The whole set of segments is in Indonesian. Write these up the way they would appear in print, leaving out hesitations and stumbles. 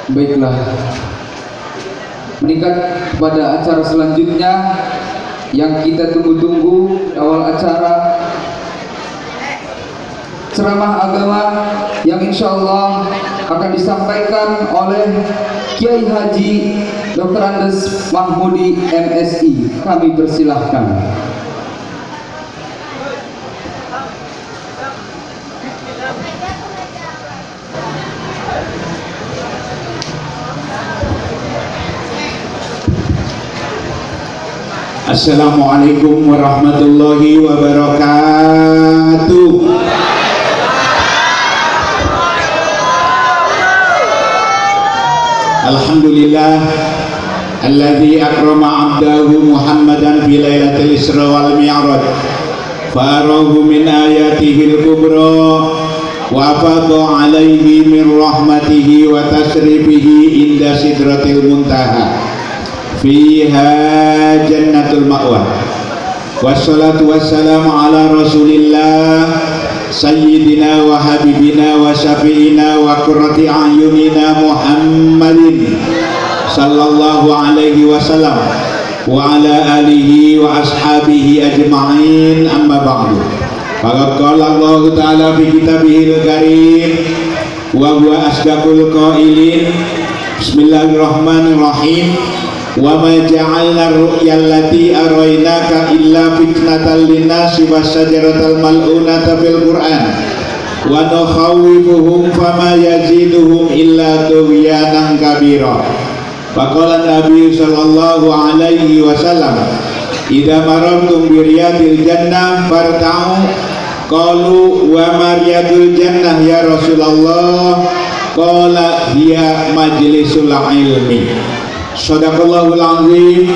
Baiklah, meningkat pada acara selanjutnya yang kita tunggu-tunggu. Awal acara ceramah agama yang insya Allah akan disampaikan oleh Kiai Haji Dr. Andes Mahmudi MSI. Kami persilahkan. Assalamualaikum warahmatullahi wabarakatuh. Alhamdulillah alladzi akrama 'abdahu Muhammadan fi lailatul Isra wal Mi'raj farahu min ayatihil kubra wa afadha 'alaihi min rahmatihi wa tasrifihi inda sidratil muntaha fiha jannatul ma'wa. Wassalatu wassalamu ala rasulillah sayyidina wa habibina wa syafi'ina wa qurrati a'yunina Muhammadin sallallahu alaihi wasallam wa ala alihi wa ashabihi ajma'in, amma ba'du. Qala Allah ta'ala fi kitabihil karim wa huwa asdaqul qailin. Bismillahirrahmanirrahim. Wa ma ja'alna ar-ru'ya allati araynaka illa fitnatan lin-nasi was-sajaratal mal'unata fil Qur'an wa nukhawwifuhum fama yaziduhum illa tughyanan kabira. Faqala Nabi sallallahu alaihi wasallam, idza marartum bi riyadil jannah farta'u. Qalu wa ma riyadul jannah ya Rasulullah? Qala hiya majlisul ilmi. Shadaqallahul azim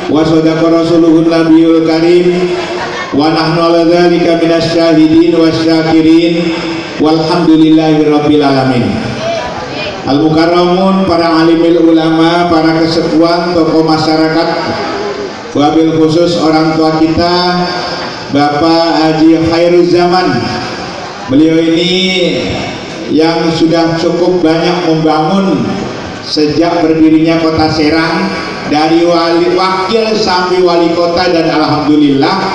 wa shadaqa rasuluhun nabiyul karim wa nahnu ala dzalika minas syahidin wasyakirin walhamdulillahi rabbil alamin. Al-mukarramun, para alimil ulama, para kesepuan, tokoh masyarakat, wabil khusus orang tua kita Bapak Haji Khairuz Zaman. Beliau ini yang sudah cukup banyak membangun sejak berdirinya Kota Serang, dari wakil sampai wali kota, dan alhamdulillah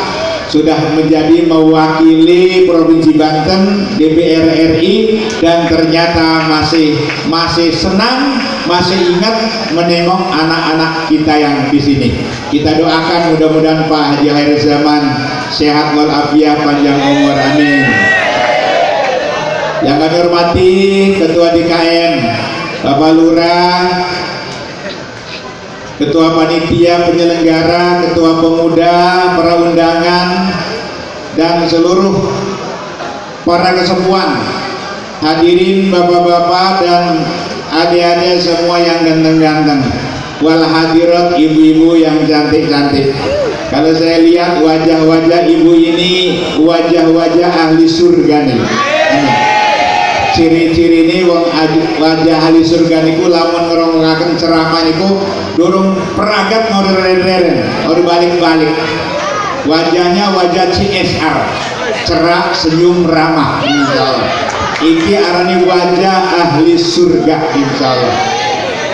sudah menjadi mewakili Provinsi Banten DPR RI, dan ternyata masih senang, masih ingat menengok anak-anak kita yang di sini. Kita doakan mudah-mudahan Pak Haji Khairuz Zaman sehat walafiat, panjang umur, amin. Yang kami hormati Ketua DKM Bapak Lurah, Ketua Panitia Penyelenggara, Ketua Pemuda, para undangan, dan seluruh para kesepuan, hadirin bapak-bapak dan adik-adik semua yang ganteng-ganteng, wal hadirat, ibu-ibu yang cantik-cantik. Kalau saya lihat wajah-wajah ibu ini, wajah-wajah ahli surga nih. Ciri-ciri ini wajah ahli surga niku lamun ngerongaken ceramah niku durung peragat ngoreren-reren, ora balik-balik. Wajahnya wajah CSR, cerak, senyum, ramah, insyaallah. Iki arane wajah ahli surga, insyaallah.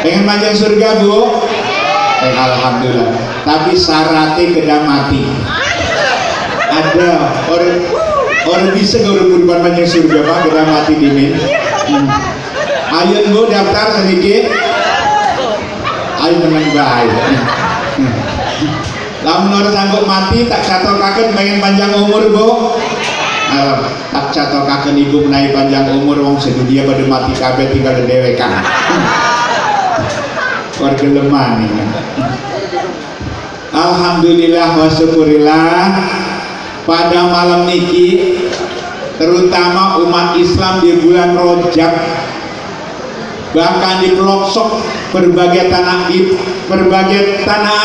Pengen panjang surga, Bu? Alhamdulillah. Tapi syaratnya kedang mati. Ada orang bisa kalau berubah banyak surga Pak, kita mati dimin. Ayo Bu daftar sedikit. Ayo menang baik. Lamun orang sanggup mati tak catokaken pengen panjang umur Bu. Tak catokaken ibu menaik panjang umur, wong sedunia pada mati kabeh tinggal dewekan. Warga lemah nih. Alhamdulillah wa syukurillah. Pada malam niki, terutama umat Islam di bulan Rajab, bahkan di pelosok berbagai tanah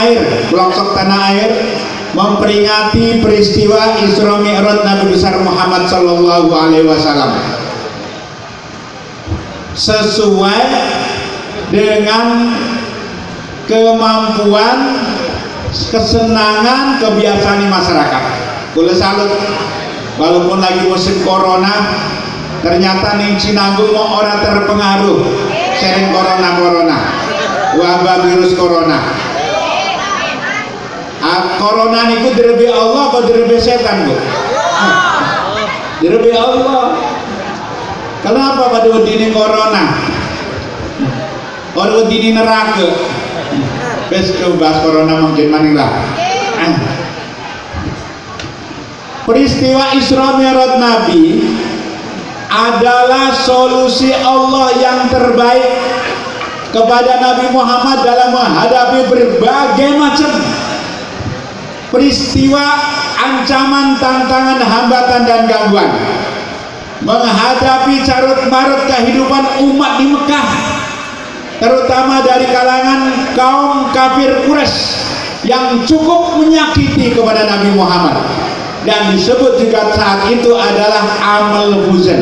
air, pelosok tanah air, memperingati peristiwa Isra Mi'raj Nabi besar Muhammad sallallahu alaihi wasallam sesuai dengan kemampuan, kesenangan, kebiasaan masyarakat. Boleh salut, walaupun lagi musim corona, ternyata ning Cinanggung mau orang terpengaruh sering corona wabah virus corona. Corona niku direbe Allah apa direbe setan, Bu? Direbe Allah. Kenapa pada wedine corona? Orang wedine neraka. Bes bahas corona mungkin manilah. Peristiwa Isra Mi'raj Nabi adalah solusi Allah yang terbaik kepada Nabi Muhammad dalam menghadapi berbagai macam peristiwa, ancaman, tantangan, hambatan dan gangguan, menghadapi carut marut kehidupan umat di Mekah, terutama dari kalangan kaum kafir Quraisy yang cukup menyakiti kepada Nabi Muhammad, dan disebut juga saat itu adalah Amul Huzan.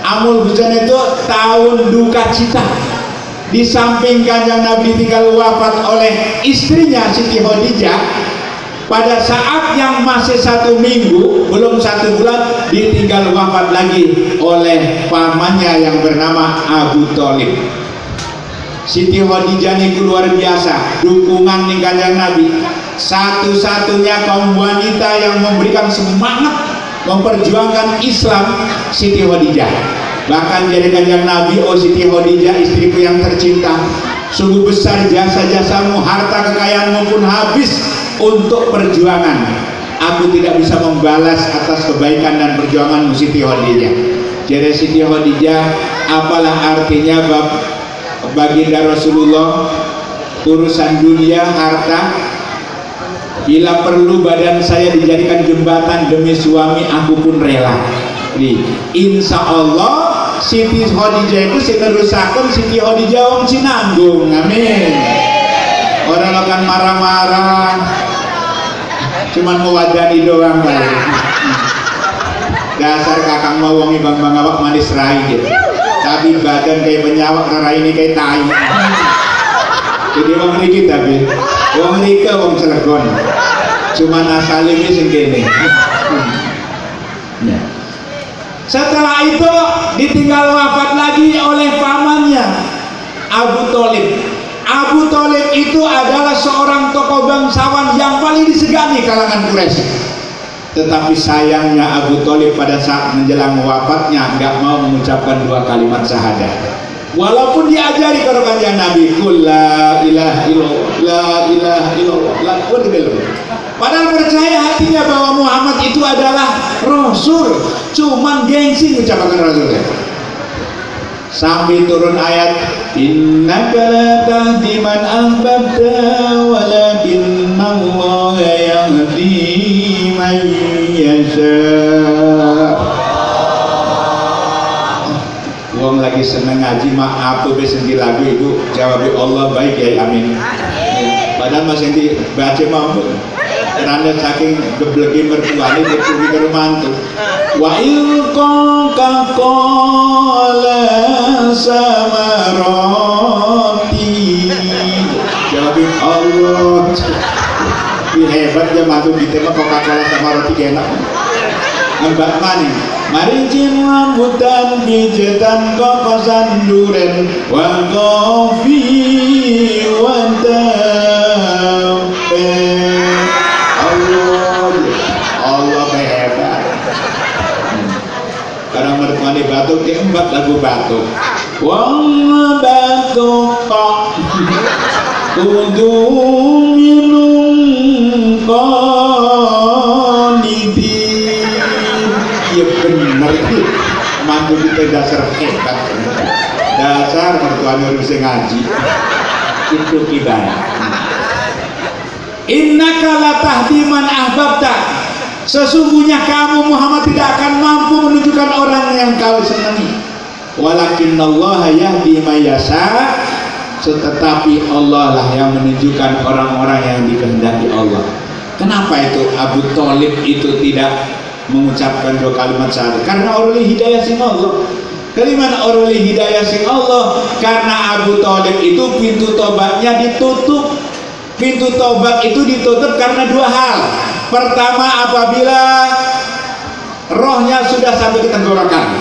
Amul Huzan itu tahun duka cita. Di samping Kanjeng Nabi ditinggal wafat oleh istrinya Siti Khadijah, pada saat yang masih 1 minggu, belum 1 bulan, ditinggal wafat lagi oleh pamannya yang bernama Abu Thalib. Siti Khadijah niku luar biasa, dukungan nih Kanjeng Nabi, satu-satunya kaum wanita yang memberikan semangat memperjuangkan Islam, Siti Khadijah. Bahkan jadi Kanjeng Nabi, oh Siti Khadijah istriku yang tercinta, sungguh besar jasa-jasamu, harta kekayaanmu pun habis untuk perjuangan. Aku tidak bisa membalas atas kebaikan dan perjuanganmu, Siti Khadijah. Jadi Siti Khadijah, apalah artinya baginda Rasulullah, urusan dunia, harta, bila perlu badan saya dijadikan jembatan demi suami, aku pun rela. Insya Allah Siti Khadijah itu sinerusakan Siti Khadijah wong Cinanggung. Amin. Orang akan marah-marah, cuman mewadani doang balik. Dasar kakang mau wongi bang awak manis rai gitu, tapi badan kayak penyawak, rai ini kayak tai. Jadi wong riki, tapi wong rika wong Cilegon, cuman asalnya ini sendiri. Setelah itu ditinggal wafat lagi oleh pamannya Abu Thalib. Abu Thalib itu adalah seorang tokoh bangsawan yang paling disegani kalangan Quraisy. Tetapi sayangnya Abu Thalib pada saat menjelang wafatnya nggak mau mengucapkan 2 kalimat syahadat. Walaupun diajari kalau Kanjeng Nabi, qul la ilaha illallah, la ilaha illallah, la padahal percaya hatinya bahwa Muhammad itu adalah Rasul, cuman gengsi mengucapkan Rasulnya. Sampai turun ayat, innaka la tahdi man ahbabta walakinallaha yahdi man yasha. Wong lagi seneng ngaji, maaf tuh besenti lagu itu jawab Allah baik ya, amin. Padahal masih di baca mampu karena saking geblegi mertuanya dipulih ke mantu. Wa ilqa qala samarati, jawab Allah. Hebat ya mantu kita mah Coca-Cola sama roti enak. Mbak Mani, mari jin rambutan pijetan kokosan duren wa kopi wa tempe. Allah hebat. Karena mertuani batuk diembat lagu batuk. Wong batuk kok kudu minum konidi. Iya bener itu mantu kita dasar hebat, dasar mertua harus ngaji itu ibadah. Innaka la tahdi man ahbabta, sesungguhnya kamu Muhammad tidak akan mampu menunjukkan orang yang kau senangi. Walakinnallaha yahdi may yasha, tetapi Allah lah yang menunjukkan orang-orang yang dikehendaki Allah. Kenapa itu Abu Thalib itu tidak mengucapkan 2 kalimat syahadat? Karena orli hidayah sing Allah. Kalimat orli hidayah sing Allah, karena Abu Thalib itu pintu tobatnya ditutup. Pintu tobat itu ditutup karena 2 hal. Pertama, apabila rohnya sudah sampai ke tenggorokan,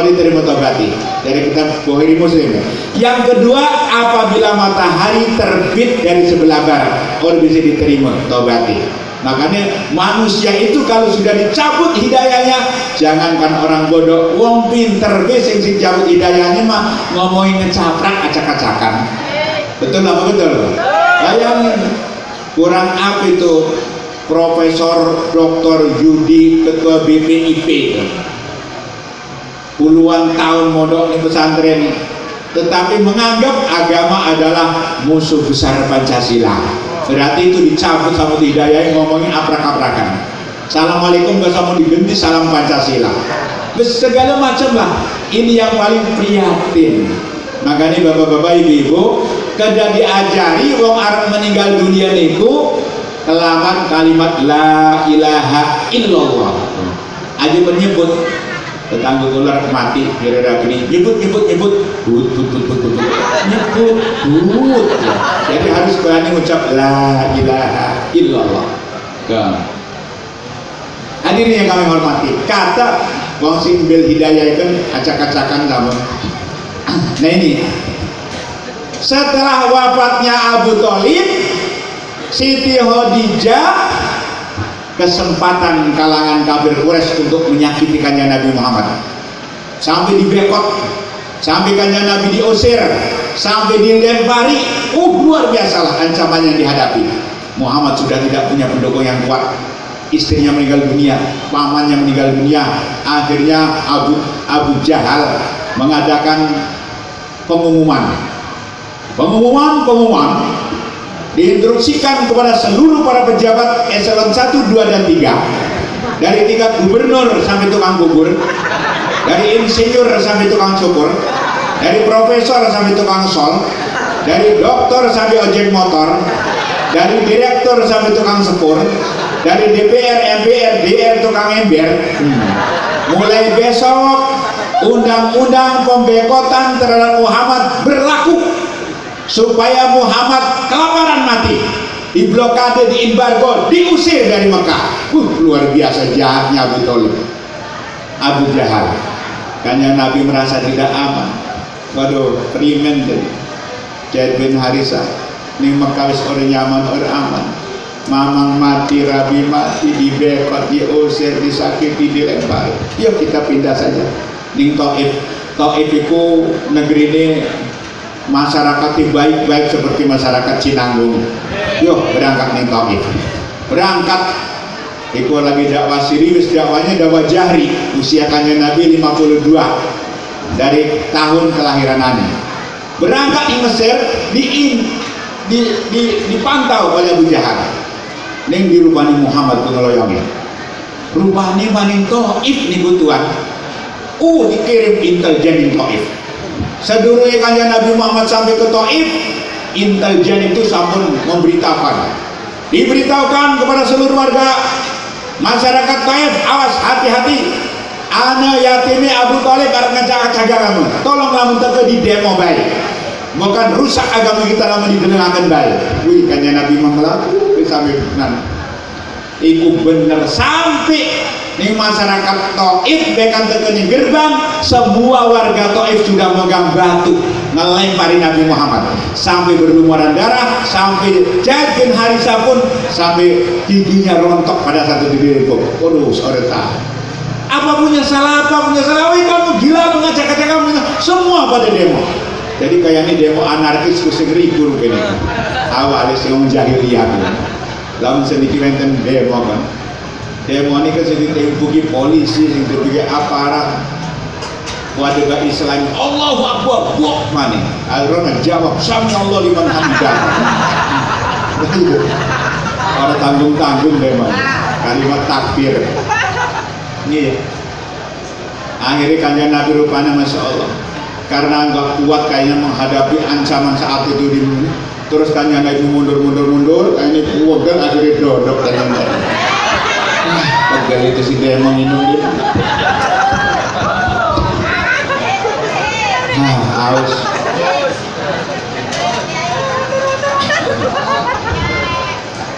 diterima tobati dari kitab Bukhari Muslim. Yang kedua, apabila matahari terbit dari sebelah barat, bisa diterima tobati. Makanya manusia itu kalau sudah dicabut hidayahnya, jangankan orang bodoh, wong pinter sing dicabut hidayahnya mah ngomongin ngecaprak acak-acakan. Betul apa betul? Bayangin, kurang apa itu Profesor Dr. Yudi ketua BPIP itu. Puluhan tahun mondok di pesantren, tetapi menganggap agama adalah musuh besar Pancasila. Berarti itu dicabut sama hidayah, ngomongin aprak-aprakan. Assalamualaikum gak sama diganti salam Pancasila. Segala macam lah. Ini yang paling prihatin. Makanya bapak-bapak ibu-ibu, kada diajari wong Arab meninggal dunia niku kelamat kalimat la ilaha illallah. Aja menyebut tetangga ular mati kira-kira gini, nyebut but ya. Jadi harus berani ucap la ilaha illallah. Hadirin yang kami hormati, kata wong sing bil hidayah itu acak-acakan sama. Nah ini setelah wafatnya Abu Thalib, Siti Khadijah kesempatan kalangan kafir Quraisy untuk menyakiti kanjeng Nabi Muhammad, sampai dibekot, sampai kanjeng Nabi diusir, sampai dilempari. Luar biasa lah ancaman yang dihadapi. Muhammad sudah tidak punya pendukung yang kuat, istrinya meninggal dunia, pamannya meninggal dunia. Akhirnya Abu Jahal mengadakan pengumuman diinstruksikan kepada seluruh para pejabat eselon 1, 2, dan 3, dari tingkat gubernur sampai tukang bubur, dari insinyur sampai tukang cukur, dari profesor sampai tukang sol, dari doktor sampai ojek motor, dari direktur sampai tukang sepur, dari DPR, MPR, DR, tukang ember. Mulai besok undang-undang pembekotan terhadap Muhammad berlaku, supaya Muhammad kelaparan mati, diblokade, diembargo, diusir dari Mekah. Luar biasa jahatnya Abu Thalib, Abu Jahal. Karena Nabi merasa tidak aman. Waduh, primen jadi Zaid bin Harisah ning Mekah wis ora nyaman, ora aman. Mamang mati, Rabi mati, dibekot, diusir, disakiti, dilempar. Yuk kita pindah saja ning Taif. Taif itu negeri ini masyarakat baik-baik seperti masyarakat Cinanggung. Yuk berangkat nih Taif, berangkat. Iku lagi dakwah serius, dakwahnya dakwah jahri. Usia kanjeng Nabi 52 dari tahun kelahiran Nabi. Berangkat di Mesir, dipantau oleh Abu Jahal. Neng dirupani Muhammad pengeloyongnya. Rupani maning Taif nih butuhan. Dikirim intelijen di Taif. Sedurunge kanjeng Nabi Muhammad sampai ke Taif, intelijen itu sampun diberitahukan kepada seluruh warga masyarakat Taif, awas, hati-hati, ana yatimi Abu Thalib arep ngacak-acak kamu, tolong lamun teke di demo baik, bukan rusak agama kita lamun didengarkan baik. Kanjeng Nabi Muhammad sampai iku bener sampai nih masyarakat Taif bekan tekeni gerbang, semua warga Taif sudah megang batu ngelempari Nabi Muhammad sampai berlumuran darah, sampai Zaid bin Harisah pun sampai giginya rontok pada satu titik itu. Waduh, soreta. Apa punya salah? Kamu gila mengacak-acak kamu. Semua pada demo. Jadi kayak ini demo anarkis kusing ribu begini. Awalnya sih orang jahiliyah. Lalu sedikit enten demo kan. Demo ini kan sedikit dibuki polisi, sedikit dibuki aparat. Warga Islam, Allahu Akbar, buat mana? Al-Quran jawab, Sami Allah liman hamidah. Ada tanggung-tanggung demo, kalimat takbir. Nih, akhirnya kanjeng Nabi rupanya Masya Allah, karena nggak kuat kayaknya menghadapi ancaman saat itu di terus kanjeng Nabi mundur, kayaknya kuat kan akhirnya dodok kanjeng Nabi. Pegal itu si demo minum dia. Haus.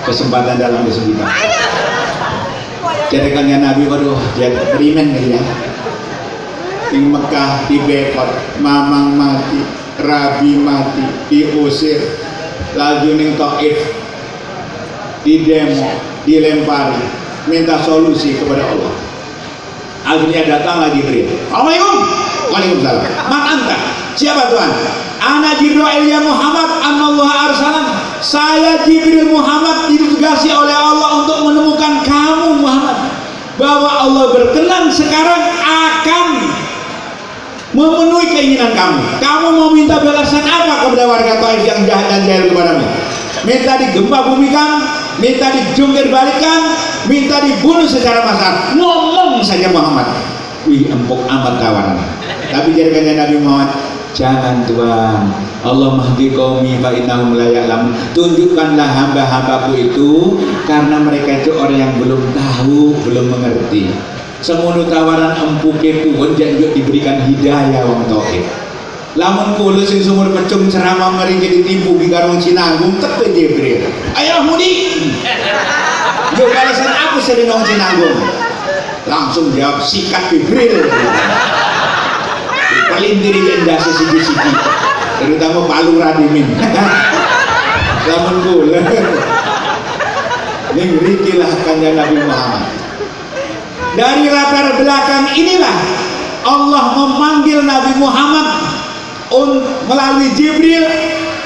Kesempatan dalam kesempitan. Jadi kanjeng Nabi, waduh, dia beriman ya. di Mekah dibekot, mamang mati, rabi mati, diusir, laju ning Taif di demo, dilempari, minta solusi kepada Allah. Akhirnya datanglah Jibril. Assalamualaikum. Waalaikumsalam. Man anta? Siapa Tuhan? Ana Jibril ya Muhammad, anallaha arsalan. Saya Jibril Muhammad ditugasi oleh Allah untuk menemukan kamu Muhammad. Bahwa Allah berkenan sekarang akan memenuhi keinginan kamu. Kamu mau minta balasan apa kepada warga Taif yang jahat dan jahil kepadamu? Minta digempa bumikan, minta dijungkir balikan, minta dibunuh secara massal. Ngomong saja Muhammad. Wih, empuk amat tawaran. Tapi jadikannya Nabi Muhammad, jangan Tuhan. Allah mahdi qaumi fa innahum la ya'lamun. Tunjukkanlah hamba-hambaku itu, karena mereka itu orang yang belum tahu, belum mengerti. Semono tawaran empuke pun janjuk diberikan hidayah wong Taif. Lamun kula sing sumur pecung ceramah meringi ditipu di Garung Cinanggung teke Jibril. Ayo mudi. Yo balasan aku sering nang Cinanggung. Langsung jawab sikat Jibril. Paling diri jendase siji-siji. Terutama Palu Radimin. Lamun kula. Ning rikilah kanjeng Nabi Muhammad. Dari latar belakang inilah Allah memanggil Nabi Muhammad melalui Jibril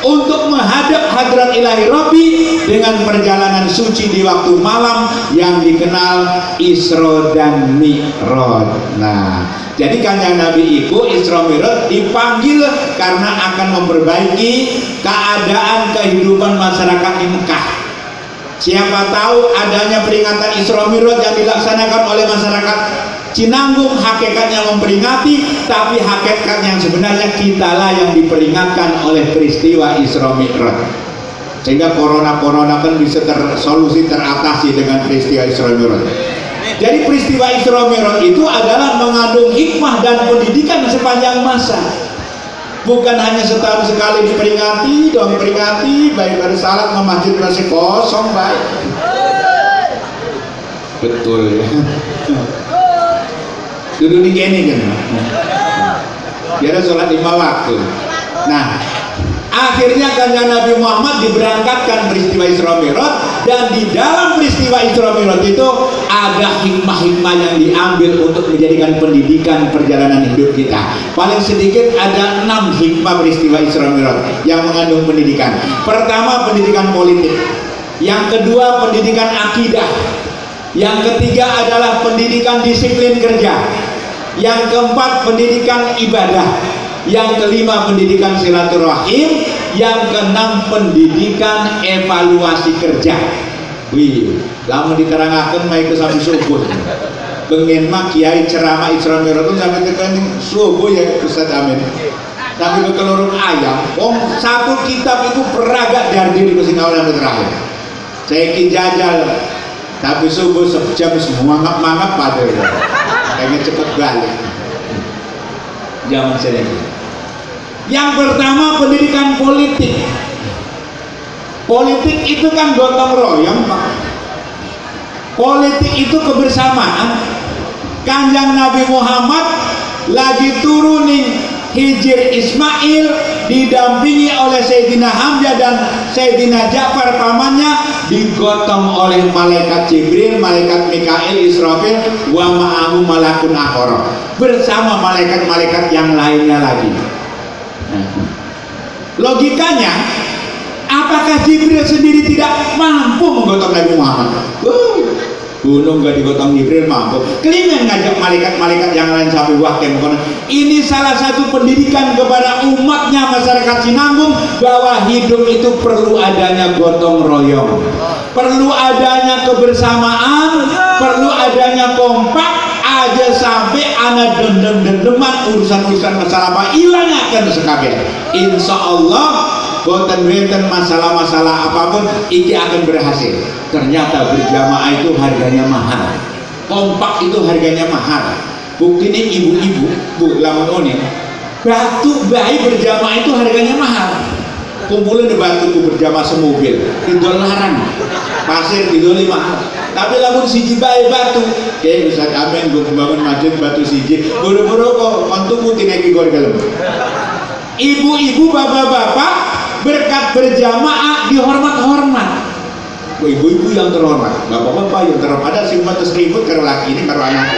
untuk menghadap hadrat ilahi Rabbi dengan perjalanan suci di waktu malam yang dikenal Isra dan Mi'raj. Nah, jadi kanjeng Nabi itu Isra Mi'raj dipanggil karena akan memperbaiki keadaan kehidupan masyarakat di Mekah. Siapa tahu adanya peringatan Isra Mi'raj yang dilaksanakan oleh masyarakat Cinanggung hakikatnya memperingati, tapi hakikat yang sebenarnya kitalah yang diperingatkan oleh peristiwa Isra Mi'raj. Sehingga corona kan bisa tersolusi, teratasi dengan peristiwa Isra Mi'raj. Jadi peristiwa Isra Mi'raj itu adalah mengandung hikmah dan pendidikan sepanjang masa. Bukan hanya setahun sekali diperingati, dong peringati, baik pada salat masjid masih kosong, baik. Betul ya. Dulu di gini kan, biar sholat 5 waktu. Nah, akhirnya kanjeng Nabi Muhammad diberangkatkan peristiwa Isra Mi'raj, dan di dalam peristiwa Isra Mi'raj itu ada hikmah-hikmah yang diambil untuk menjadikan pendidikan perjalanan hidup kita. Paling sedikit ada 6 hikmah peristiwa Isra Mi'raj yang mengandung pendidikan. Pertama, pendidikan politik. Yang kedua, pendidikan akidah. Yang ketiga adalah pendidikan disiplin kerja. Yang keempat, pendidikan ibadah. Yang kelima, pendidikan silaturahim. Yang keenam, pendidikan evaluasi kerja. Wih, lama diterangkan main ke sampai subuh. Pengen mah kiai ceramah Isra Mi'raj sampai tekan subuh ya Ustaz Amin. Tapi ke telurung ayam, satu kitab itu peragak dari diri ke sinawal sampai terakhir. Saya jajal. Tapi subuh sejam semua mangap pada kayaknya cepet balik zaman sini. Yang pertama, pendidikan politik. Politik itu kan gotong royong Pak. Politik itu kebersamaan. Kanjeng Nabi Muhammad lagi turunin Hijir Ismail didampingi oleh Sayyidina Hamzah dan Sayyidina Ja'far pamannya, digotong oleh malaikat Jibril, malaikat Mikail, Israfil, wa ma'ahu malakun akhara, bersama malaikat-malaikat yang lainnya lagi. Logikanya, apakah Jibril sendiri tidak mampu menggotong Nabi Muhammad? Gunung gak digotong Jibril mampu. Kelima ngajak malaikat-malaikat yang lain sampai wakem. Ini salah satu pendidikan kepada umatnya masyarakat Cinanggung, bahwa hidup itu perlu adanya gotong royong, perlu adanya kebersamaan, perlu adanya kompak. Aja sampai anak dendeman urusan-urusan masalah apa ilangnya akan sekalian. Insya Allah boten-boten masalah-masalah apapun iki akan berhasil. Ternyata berjamaah itu harganya mahal, kompak itu harganya mahal. Bukti ini ibu-ibu bu lamun one batu bayi berjamaah itu harganya mahal. Kumpulin di batuku berjamaah semobil itu larang pasir didoli mahal. Tapi lamun siji bae batu, kayak Ustaz Amin gue bangun masjid batu siji, buru-buru kok untuk mutin lagi gor galem. Ibu-ibu, bapak-bapak berkat berjamaah dihormat-hormat. Ibu-ibu yang terhormat, bapak-bapak yang terhormat, ada sih umat ribut karo laki ini karo anak.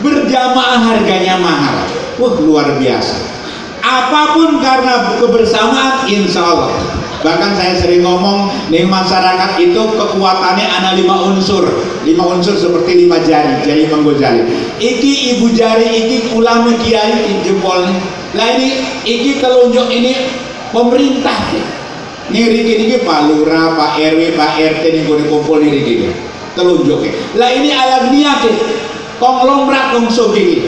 Berjamaah harganya mahal, luar biasa. Apapun karena kebersamaan, insya Allah. Bahkan saya sering ngomong nih, masyarakat itu kekuatannya ada 5 unsur. 5 unsur seperti 5 jari, jari menggojali. Iki ibu jari, iki ulama kiai, iki jempolnya. Lah ini, iki telunjuk ini pemerintah. Nih riki Pak Lurah, Pak RW, Pak RT nih gue dikumpul nih riki telunjuk. Lah ini alam niat, kong lomrat kong sogi.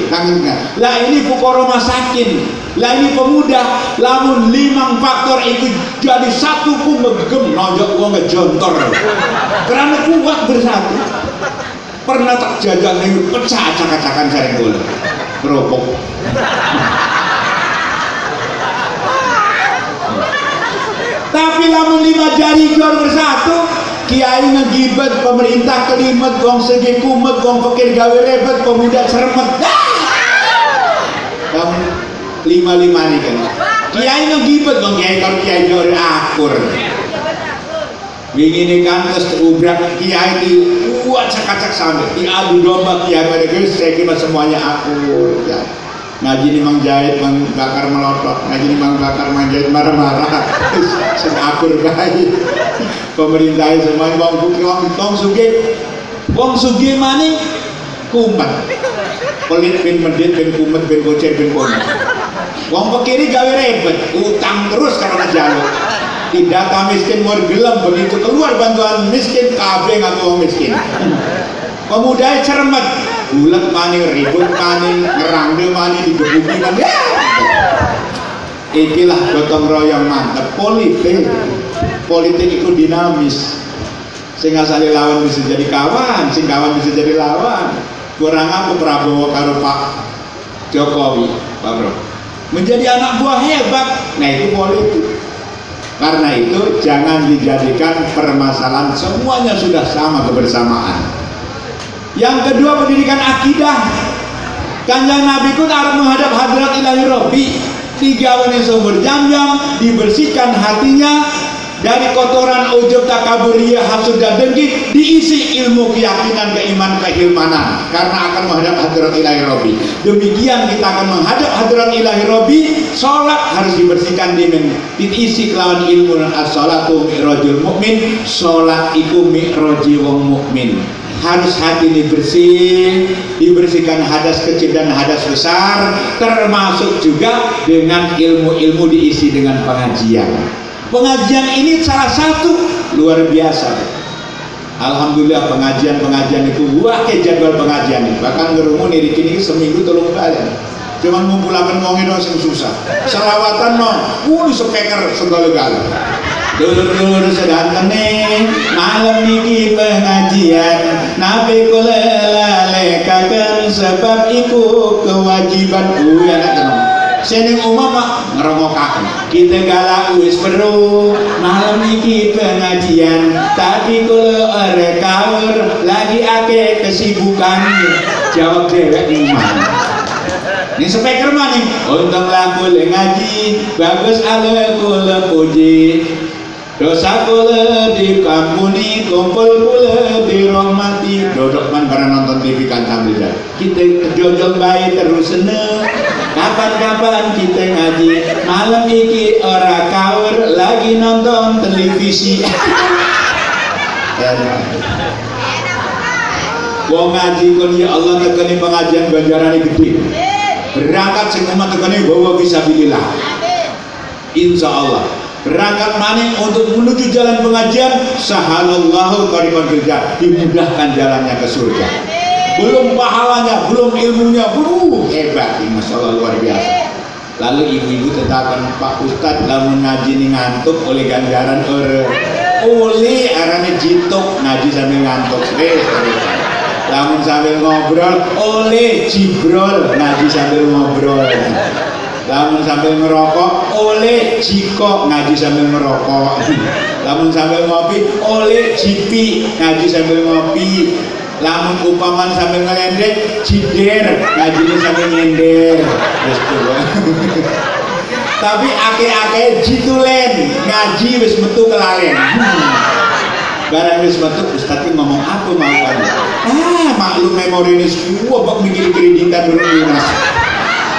Lah ini fukara masakin. Lah ini pemuda, lamun 5 faktor itu jadi satu pun megem nonjok gua ngejontor karena kuat bersatu. Pernah tak jajan ini pecah acak-acakan sareng bola beropok. Tapi lamun 5 jari jor bersatu, kiai ngegibet, pemerintah kelimet, gong segi kumet, gong pikir gawe rebet, pemuda cermet. Kamu 5 nih kan kiai ngegibet bang kiai, kalau kiai nyori akur begini kan terus ubrak kiai di buat cakacak sampai diadu domba kiai pada guys saya kira semuanya akur ya. Ngaji nih mang jahit mang bakar melotot, ngaji nih mang bakar mang jahit marah-marah akur baik pemerintah semuanya wong suge maning kumat pelit bin medit bin kumet bin gocek bin kumat. Wong pekiri gawe rebet, utang terus karena jaluk. Tidak miskin mur gelem, begitu keluar bantuan miskin kabeh ngaku wong miskin. Pemuda cermet, bulet maning ribut maning ngerangde maning digebuki maning. Ikilah gotong royong mantep politik. Politik itu dinamis. Sing asale lawan bisa jadi kawan, sing kawan bisa jadi lawan. Kurang apa Prabowo karo Pak Jokowi, Pak Bro? Menjadi anak buah hebat. Nah itu politik. Karena itu jangan dijadikan permasalahan, semuanya sudah sama kebersamaan. Yang kedua, pendidikan akidah. Kanjeng Nabi pun arep menghadap hadrat ilahi Rabbi, 3 menit sumber jam-jam, dibersihkan hatinya dari kotoran ujub, takabur, riya, hasud dan dengki, diisi ilmu, keyakinan, keimanan, kehilmanan, karena akan menghadap hadrat ilahi Rabbi. Demikian kita akan menghadap hadrat ilahi Rabbi. Sholat harus dibersihkan, diisi kelawan ilmu. As-sholatu mi'rajul mukmin, sholat iku mi'raji wong mukmin. Harus hati ini bersih, dibersihkan hadas kecil dan hadas besar, termasuk juga dengan ilmu-ilmu, diisi dengan pengajian. Pengajian ini salah satu luar biasa. Alhamdulillah pengajian itu wakil jadwal pengajian. Bahkan ngerumun nih kini seminggu 3 kali. Cuman ngumpulakan wong itu sing susah. Selawatan mau di speaker segala-gala. Dulur-dulur sedanten nih malam niki pengajian. Nabi kula lalekaken sebab iku kewajiban anak kenal. Seneng umum ngeromokaken kita galak wis perlu malam niki pengajian, tapi kalau arek kawer lagi ake kesibukan jawab dewek iman. Ini speaker mana nih? Untung laku ngaji bagus ale kula puji, dosa kula dikampuni, kumpul kula dirahmati. Dodok man barang nonton TV kan sambil kita jojol baik terus seneng. Kapan-kapan kita ngaji, malam iki ora kawer lagi nonton televisi. Wong ngaji kon ya Allah tekeni pengajian ganjarane gede. Berangkat sing umat tekeni bawa fisabilillah. Insya Allah. Berangkat maning untuk menuju jalan pengajian, sahalallahu qaribun firda, dimudahkan jalannya ke surga. Belum pahalanya, belum ilmunya, belum hebat, Masya Allah luar biasa. Lalu ibu-ibu tetapkan Pak Ustadz lamun ngaji ini ngantuk oleh ganjaran oleh arane jituk ngaji sambil ngantuk. Lamun sambil ngobrol oleh jibrol ngaji sambil ngobrol. Lamun sambil ngerokok oleh jiko ngaji sambil merokok. Lamun sambil ngopi oleh jipi ngaji sambil ngopi. Lamun upaman sambil ngelendek jider ngaji sambil nyender. Wis tuwa. Tapi ake-ake jitulen ngaji wis metu kelalen. Barang wis metu Ustaz ngomong apa mau kamu? Maklum memori ini semua bak mikir kreditan dulu lunas.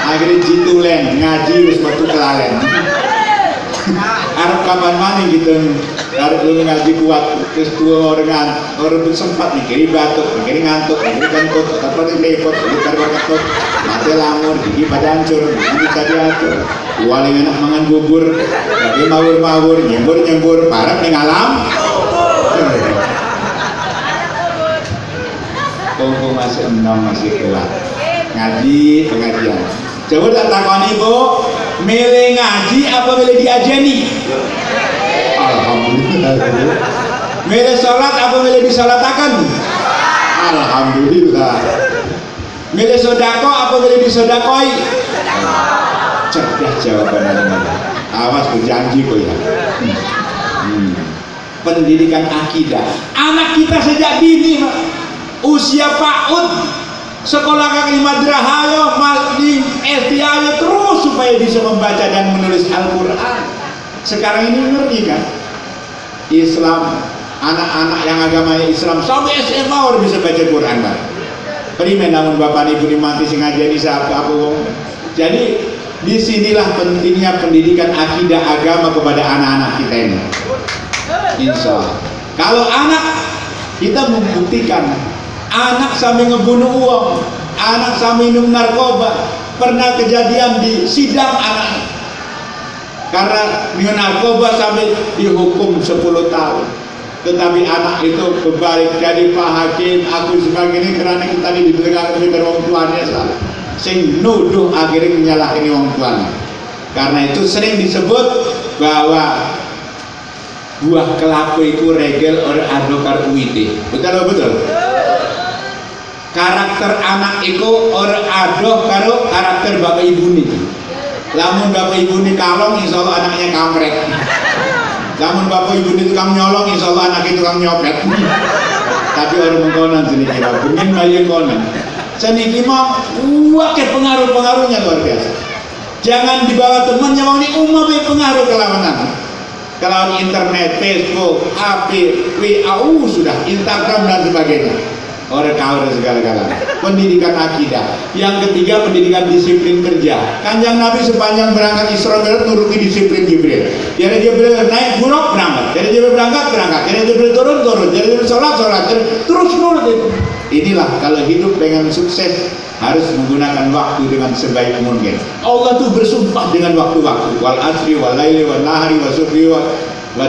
Akhirnya jitulen ngaji wis metu kelalen. Arep kapan mana gitu? Arep lu ngaji kuat terus tua orang sempat mikiri batuk, mikiri ngantuk, mikiri kentut, apa nih repot, mikir kentut, mati lamur, gigi pada hancur, nanti jadi atur. Paling enak mangan bubur, tapi mawur-mawur, nyembur-nyembur, parah ning alam. Kok masih enom masih kuat. Ngaji pengajian. Coba tak takoni Bu, milih ngaji apa milih diajeni? Alhamdulillah. Milih sholat apa milih disolatakan? Alhamdulillah. Milih sodako apa milih disodakoi? Cerdas jawabannya. Awas berjanji kok ya. Pendidikan akidah. Anak kita sejak dini usia PAUD sekolah kaki madrahayo di SD ayo terus supaya bisa membaca dan menulis Al-Quran. Sekarang ini ngerti kan Islam, anak-anak yang agamanya Islam sampai SMA udah bisa baca Quran kan. Primen namun bapak ibu dimati sing ngajeni siapa apa. Jadi disinilah pentingnya pendidikan akidah agama kepada anak-anak kita ini. Insya Allah. Kalau anak kita membuktikan anak sampai ngebunuh uang, anak sampai minum narkoba. Pernah kejadian di sidang anak karena minum narkoba sampai dihukum 10 tahun. Tetapi anak itu berbalik jadi Pak Hakim, aku sebagainya karena kita tadi dibelakang dari orang tuanya salah. Sing nuduh akhirnya menyalahkan orang tuanya. Karena itu sering disebut bahwa buah kelapa itu regel oleh adokar uiti. Betul? Karakter anak itu orang adoh karo karakter bapak ibu nih. Lamun bapak ibu nih kalong, insya Allah anaknya kamrek. Lamun bapak ibu nih tukang nyolong, insya Allah anaknya tukang nyopet. Tapi orang mengkonan sini kira, benin bayi konan. Seniki mau wakil pengaruh-pengaruhnya luar biasa. Jangan dibawa temannya mau ini umum pengaruh kelawanan. Kalau internet, Facebook, HP, WA, sudah Instagram dan sebagainya. Orang kawin segala-galanya. Pendidikan akidah. Yang ketiga pendidikan disiplin kerja. Kanjeng Nabi sepanjang berangkat Isra Mi'raj nuruti disiplin Jibril. Jadi Jibril naik buruk berangkat. Jadi Jibril berangkat. Jadi Jibril turun. Jadi Jibril sholat. Terus nurut itu. Inilah kalau hidup dengan sukses harus menggunakan waktu dengan sebaik mungkin. Allah tuh bersumpah dengan waktu-waktu. Wal asri wal laili wal nahari wal subhi wal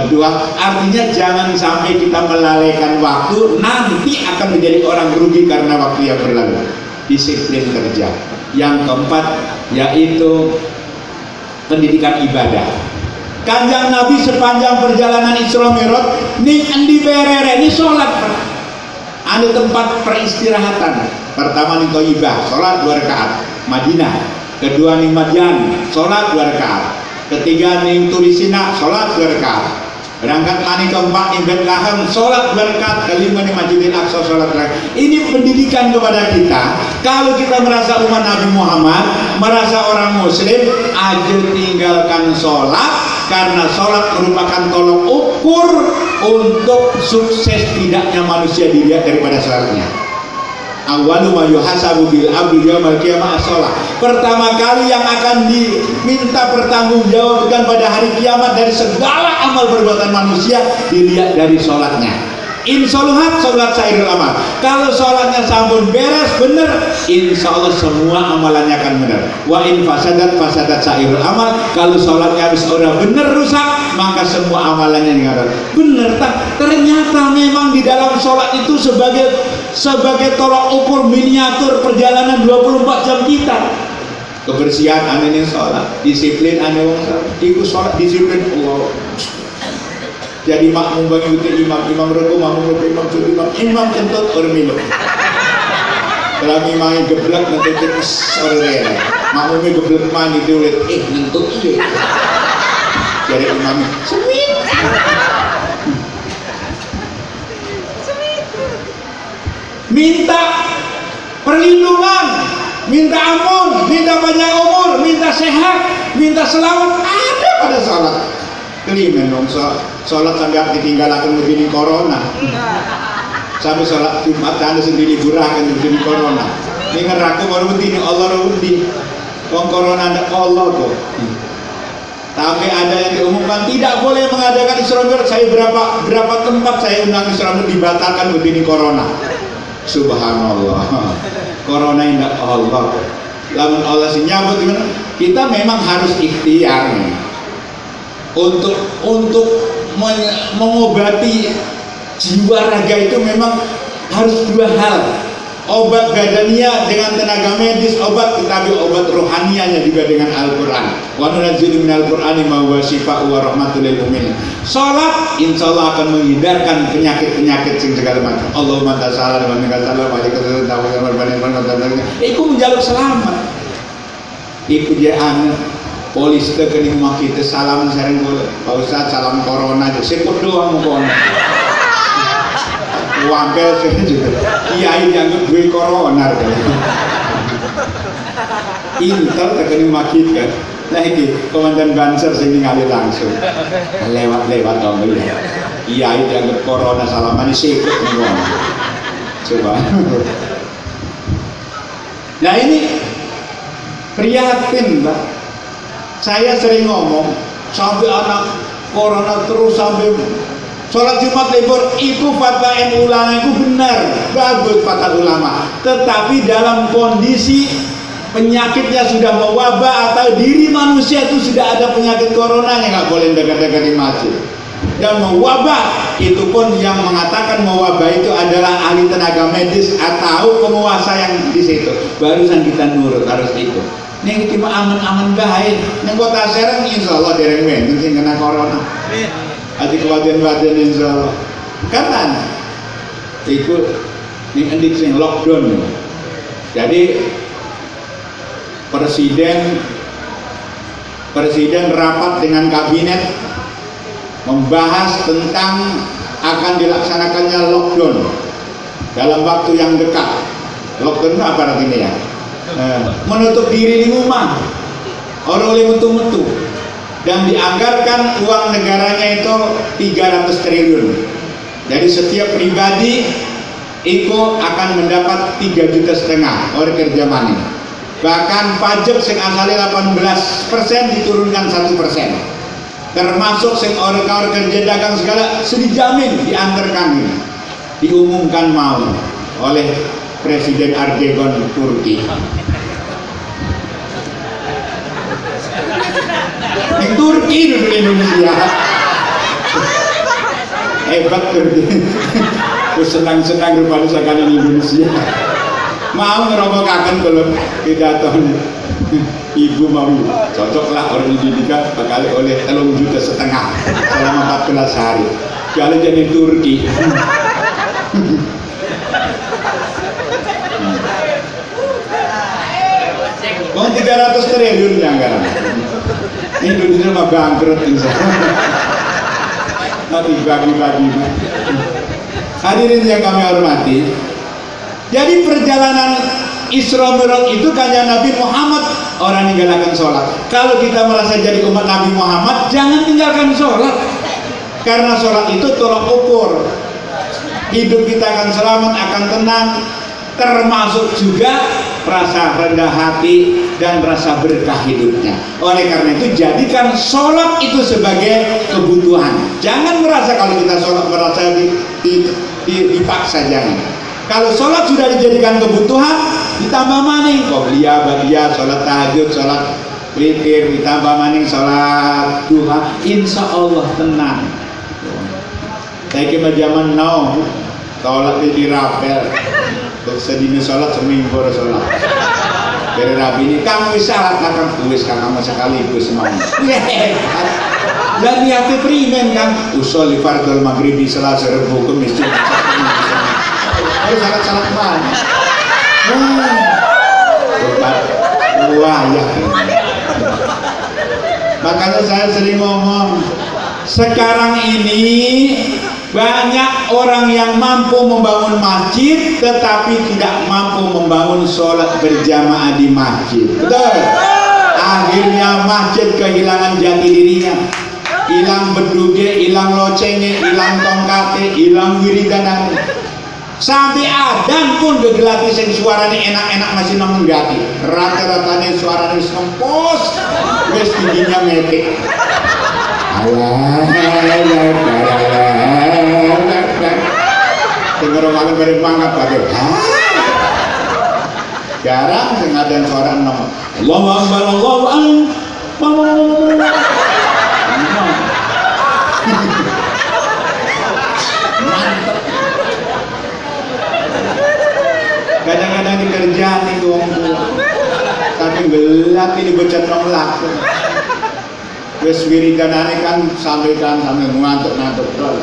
dua. Artinya jangan sampai kita melalaikan waktu, nanti akan menjadi orang rugi karena waktu yang berlalu. Disiplin kerja. Yang keempat yaitu pendidikan ibadah. Kanjeng Nabi sepanjang perjalanan Isra Mi'raj ning endi berere ni salat. Ada tempat peristirahatan. Pertama ning Thayyibah, salat 2 rakaat. Madinah. Kedua ning Madyan, salat 2 rakaat. Ketiga ning Turisina, sholat 2 rakaat. Berangkat lani keempat ning Bethlehem, sholat 2 rakaat. Kelima ning Masjidil Aqsa, sholat 2 rakaat. Ini pendidikan kepada kita. Kalau kita merasa umat Nabi Muhammad, merasa orang Muslim, aja tinggalkan sholat karena sholat merupakan tolok ukur untuk sukses tidaknya manusia dilihat daripada sholatnya. Awwalu ma yuhasabu bil abdi yaumil qiyamah as-shalah. Pertama kali yang akan diminta pertanggungjawabkan pada hari kiamat dari segala amal perbuatan manusia dilihat dari sholatnya. Insyallahat sholat sairul amal. Kalau sholatnya sampun beres bener, insya Allah semua amalannya akan benar. Wa in fasadat sairul amal. Kalau sholatnya habis orang bener rusak, maka semua amalannya nggak bener. Ternyata memang di dalam sholat itu sebagai tolak ukur miniatur perjalanan 24 jam kita. Kebersihan aneh sholat, disiplin aneh ikut sholat disiplin Allah. Jadi makmum bagi imam rukuk, makmum rukuk, imam kentut orang minum. Kalau imamnya geblek nanti terus orang makmumnya geblek mani diulit, ngentut iya. dari imam sweet. Minta perlindungan, minta ampun, minta panjang umur, minta sehat, minta selamat, ada pada sholat. Kelimen dong, sholat sampai ditinggalkan begini corona. Sampai sholat Jumat anda sendiri gurahkan begini corona. Ini ngeraku baru begini Allah rundi. Kong corona anda Allah kok. Tapi ada yang diumumkan tidak boleh mengadakan Isra Mi'raj. Saya berapa tempat saya undang Isra Mi'raj dibatalkan begini corona. Subhanallah. Corona indah Allah. Lamun Allah sih nyabut gimana? Kita memang harus ikhtiar nih. Untuk mengobati jiwa raga itu memang harus dua hal. Obat badania dengan tenaga medis, tapi obat rohanianya juga dengan Al-Quran. Wa nunazzilu minal Qur'ani ma huwa syifaa'un wa rahmatul lil mu'minin. Salat insyaallah akan menghindarkan penyakit-penyakit sing segala macam. Allahumma tasalla wa minka salam wa alaikum salam. Iku menjaluk selamat. Iku dia polis tekening mah kita salam sareng Pak Ustaz salam corona aja sekut doang mau wampel saya juga kiai dianggap gue corona kan intel tekening mah kita nah ini komandan Banser sini ngalih langsung lewat dong ya kiai dianggap corona salaman sekut doang coba nah ini prihatin Pak. Saya sering ngomong sampai anak corona terus sampai sholat Jumat libur itu fatwa ulama itu benar bagus fatwa ulama, tetapi dalam kondisi penyakitnya sudah mewabah atau diri manusia itu sudah ada penyakit coronanya nggak boleh dekat-dekat di masjid dan mewabah itu pun yang mengatakan mewabah itu adalah ahli tenaga medis atau penguasa yang di situ barusan kita nurut harus ikut. Ning iki mah aman-aman bae. Ning kota Serang insyaallah dereng wenten sing kena corona. Ati kewajian-wajian insyaallah. Kapan? Iku ning endik sing lockdown. Jadi presiden rapat dengan kabinet membahas tentang akan dilaksanakannya lockdown dalam waktu yang dekat. Lockdown itu apa artinya ya? Menutup diri di rumah orang oleh metu-metu dan dianggarkan uang negaranya itu 300 triliun jadi setiap pribadi itu akan mendapat 3,5 juta oleh kerja mani bahkan pajak sing asalnya 18% diturunkan 1% termasuk sing orang kerja dagang segala dijamin diantarkan diumumkan mau oleh Presiden Erdogan Turki. Di Turki dulu Indonesia. Hebat Turki. Senang-senang rupanya sekali di Indonesia. Mau ngerobokakan kalau pidatonya. Ibu mau cocoklah orang dididik bakal oleh 3,5 juta selama 14 hari. Kalau jadi Turki. Mau 300 triliun anggaran. Indonesia mah bangkrut nanti bagi-bagi. Hadirin yang kami hormati, jadi perjalanan Isra Mi'raj itu kanjeng Nabi Muhammad orang meninggalkan sholat. Kalau kita merasa jadi umat Nabi Muhammad, jangan tinggalkan sholat, karena sholat itu tolak ukur hidup kita akan selamat, akan tenang, termasuk juga rasa rendah hati dan rasa berkah hidupnya. Oleh karena itu jadikan sholat itu sebagai kebutuhan. Jangan merasa kalau kita sholat merasa dipaksa, jangan. Kalau sholat sudah dijadikan kebutuhan, ditambah maning qobliyah, ba'diyah, sholat tahajud, sholat witir, ditambah maning sholat duha, insya Allah tenang. Saya kira zaman now sholat di rapel sedini sholat seminggu sholat dari rabi ini kamu salat akan tulis kakak sekaligus mau dan niatnya primen kan usul fardul maghribi selasa rebu kemis harus salat mana wah ya Makanya saya sering ngomong, sekarang ini banyak orang yang mampu membangun masjid tetapi tidak mampu membangun sholat berjamaah di masjid. Betul? Akhirnya masjid kehilangan jati dirinya, hilang beduge, hilang locengnya, hilang tongkatnya, hilang wiridananya. Sampai adan pun gegelati sing suaranya enak-enak masih namun gati. Rata-ratanya suaranya sempos, wes tingginya metik. Dengar orang beri mangkat pakai. Jarang sengadan suara enam. Allahu Akbar, Allahu Akbar. Mantap. Kadang-kadang dikerjaan itu orang tua, tapi gelap ini bocah nolak. Wes wiridanane kan sampai ngantuk-ngantuk dol.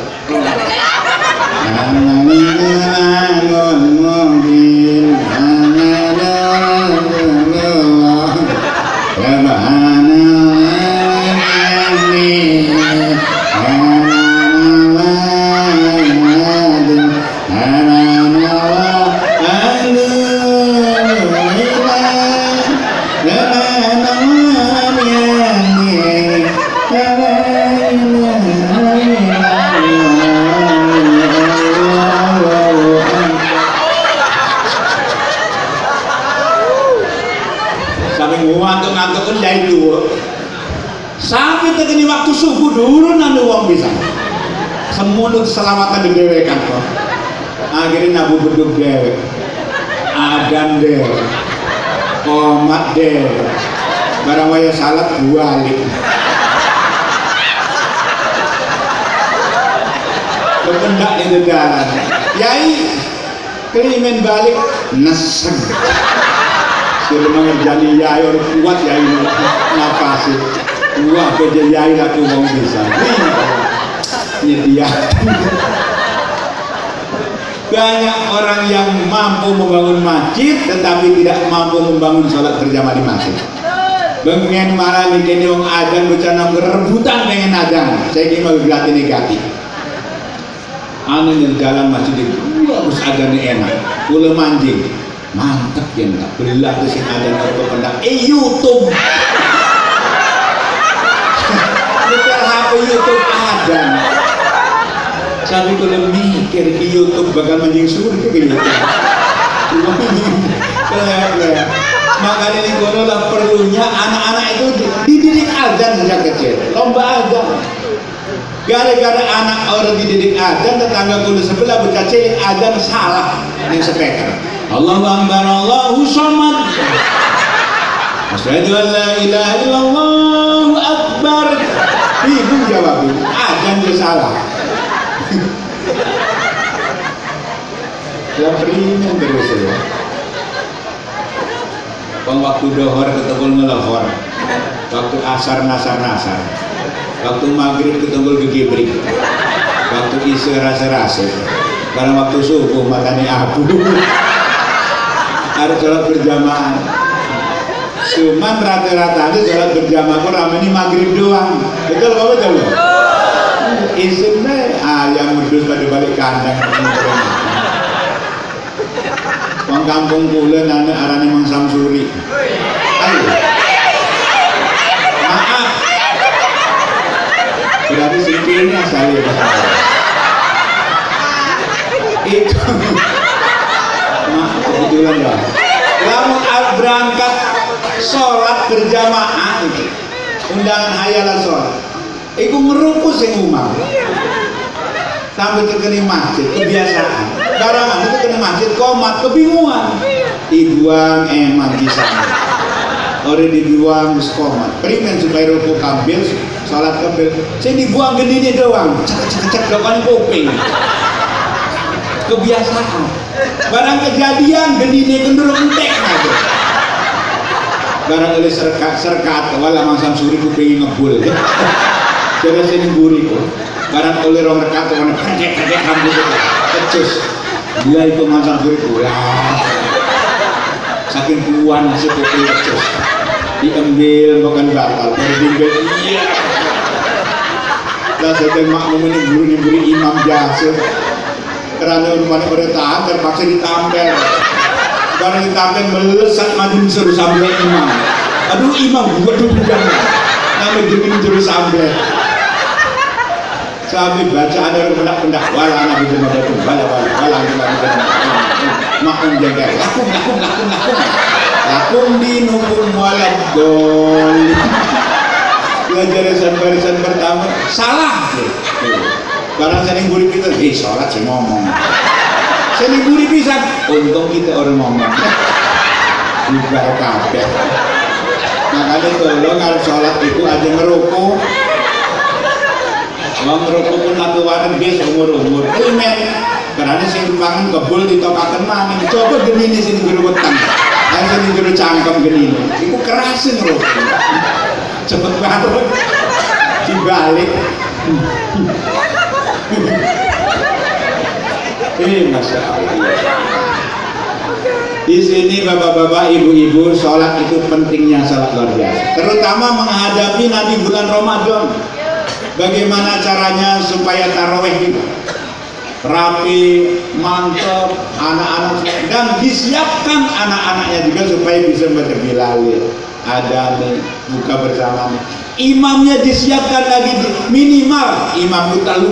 Ngantuk-ngantuk kan jadi dua. Sampai tegini waktu subuh dulu nanti uang bisa. Semuanya keselamatan di dewe kantor. Akhirnya nabu beduk dewe, adan dewe, komat dewe. Barang waya salat balik. Kependak di dedalan. Yai kelimen balik neseg. Sudah mengerjani yai orang kuat yai nafasi. Wah kerja yai laku mau bisa. Nyedia. Banyak orang yang mampu membangun masjid tetapi tidak mampu membangun sholat berjamaah di masjid. Pengen marah nih kini orang adan bercanda rebutan pengen adan. Saya kira gratis negatif. Anu yang jalan masjid itu, harus adannya enak. Pula manjing. Mantap ya enggak, belilah kesin adan atau pendak YouTube. Nyetel HP YouTube adan. Tapi kalau mikir di YouTube bakal manjing surga gitu. Kelihatan. Makanya ini kono lah perlunya anak-anak itu dididik adan sejak kecil, lomba adan. Gara-gara anak orang dididik adan, tetangga kudu sebelah bocah cilik adan salah yang speaker. Allahu Akbar, Allahu Samad. Asyhadu an la ilaha illallah akbar. Bingung jawabnya, adan dia salah. Ya beriman terus ya. Waktu dohor ketemu ngelohor, waktu asar nasar, waktu maghrib ketemu gegibrik, waktu isya rasa, karena waktu subuh makannya abu. Harus sholat berjamaah. Cuman rata-rata itu sholat berjamaah kurang ini maghrib doang. Betul apa betul? Isya ayam medus pada balik kandang. Wong kampung kula nane arane Mang Samsuri. Ayo. Maaf. Berarti sini ini asalnya. Itu. Maaf kebetulan ya. Kamu berangkat sholat berjamaah itu. Undangan hayalan sholat. Iku merupus yang umar. Sampai terkena masjid, kebiasaan. Karangan itu kena masjid, komat, kebingungan. Dibuang emang kisah. Orang dibuang komat. Primen supaya rukuk kabil, sholat kabil. Saya dibuang gini doang. Cek doang kuping. Kebiasaan. Barang kejadian gini gendurung entek aja. Barang oleh serkat, wala Mang Samsuri kupingin ngebul. Jadi saya ngeburi kok. Barang oleh orang rekat orang kadek rambut itu kecus. Dia itu Mang Samsuri pulang. Saking puan masih kuping kecus. diambil bukan batal diambil iya lah sedang makmum ini guru imam jasa karena rumahnya udah tahan terpaksa ditampil karena ditampil melesat maju suruh sambil imam aduh imam gua duduk nama jurus sambil sambil baca ada orang pendak wala nabi jemaah batu wala makmum jaga lakum dinukum walad doli barisan pertama salah karena sering guri kita sholat sih ngomong sering guri pisan untung kita orang ngomong juga kabeh makanya tolong harus sholat itu aja ngerokok ngerokok pun satu waran biasa umur men karena sing bangun kebul ditokakan maning coba gini sini guru wetang ayo sini guru cangkem gini itu kerasin ngerokok cepet banget dibalik Masya Allah. Di sini bapak-bapak, ibu-ibu, sholat itu pentingnya sholat luar biasa. Terutama menghadapi nanti bulan Ramadan. Bagaimana caranya supaya taraweh itu rapi, mantap, anak-anak dan disiapkan anak-anaknya juga supaya bisa berbilalil. Ada nih buka bersama nih. Imamnya disiapkan lagi minimal imam utalu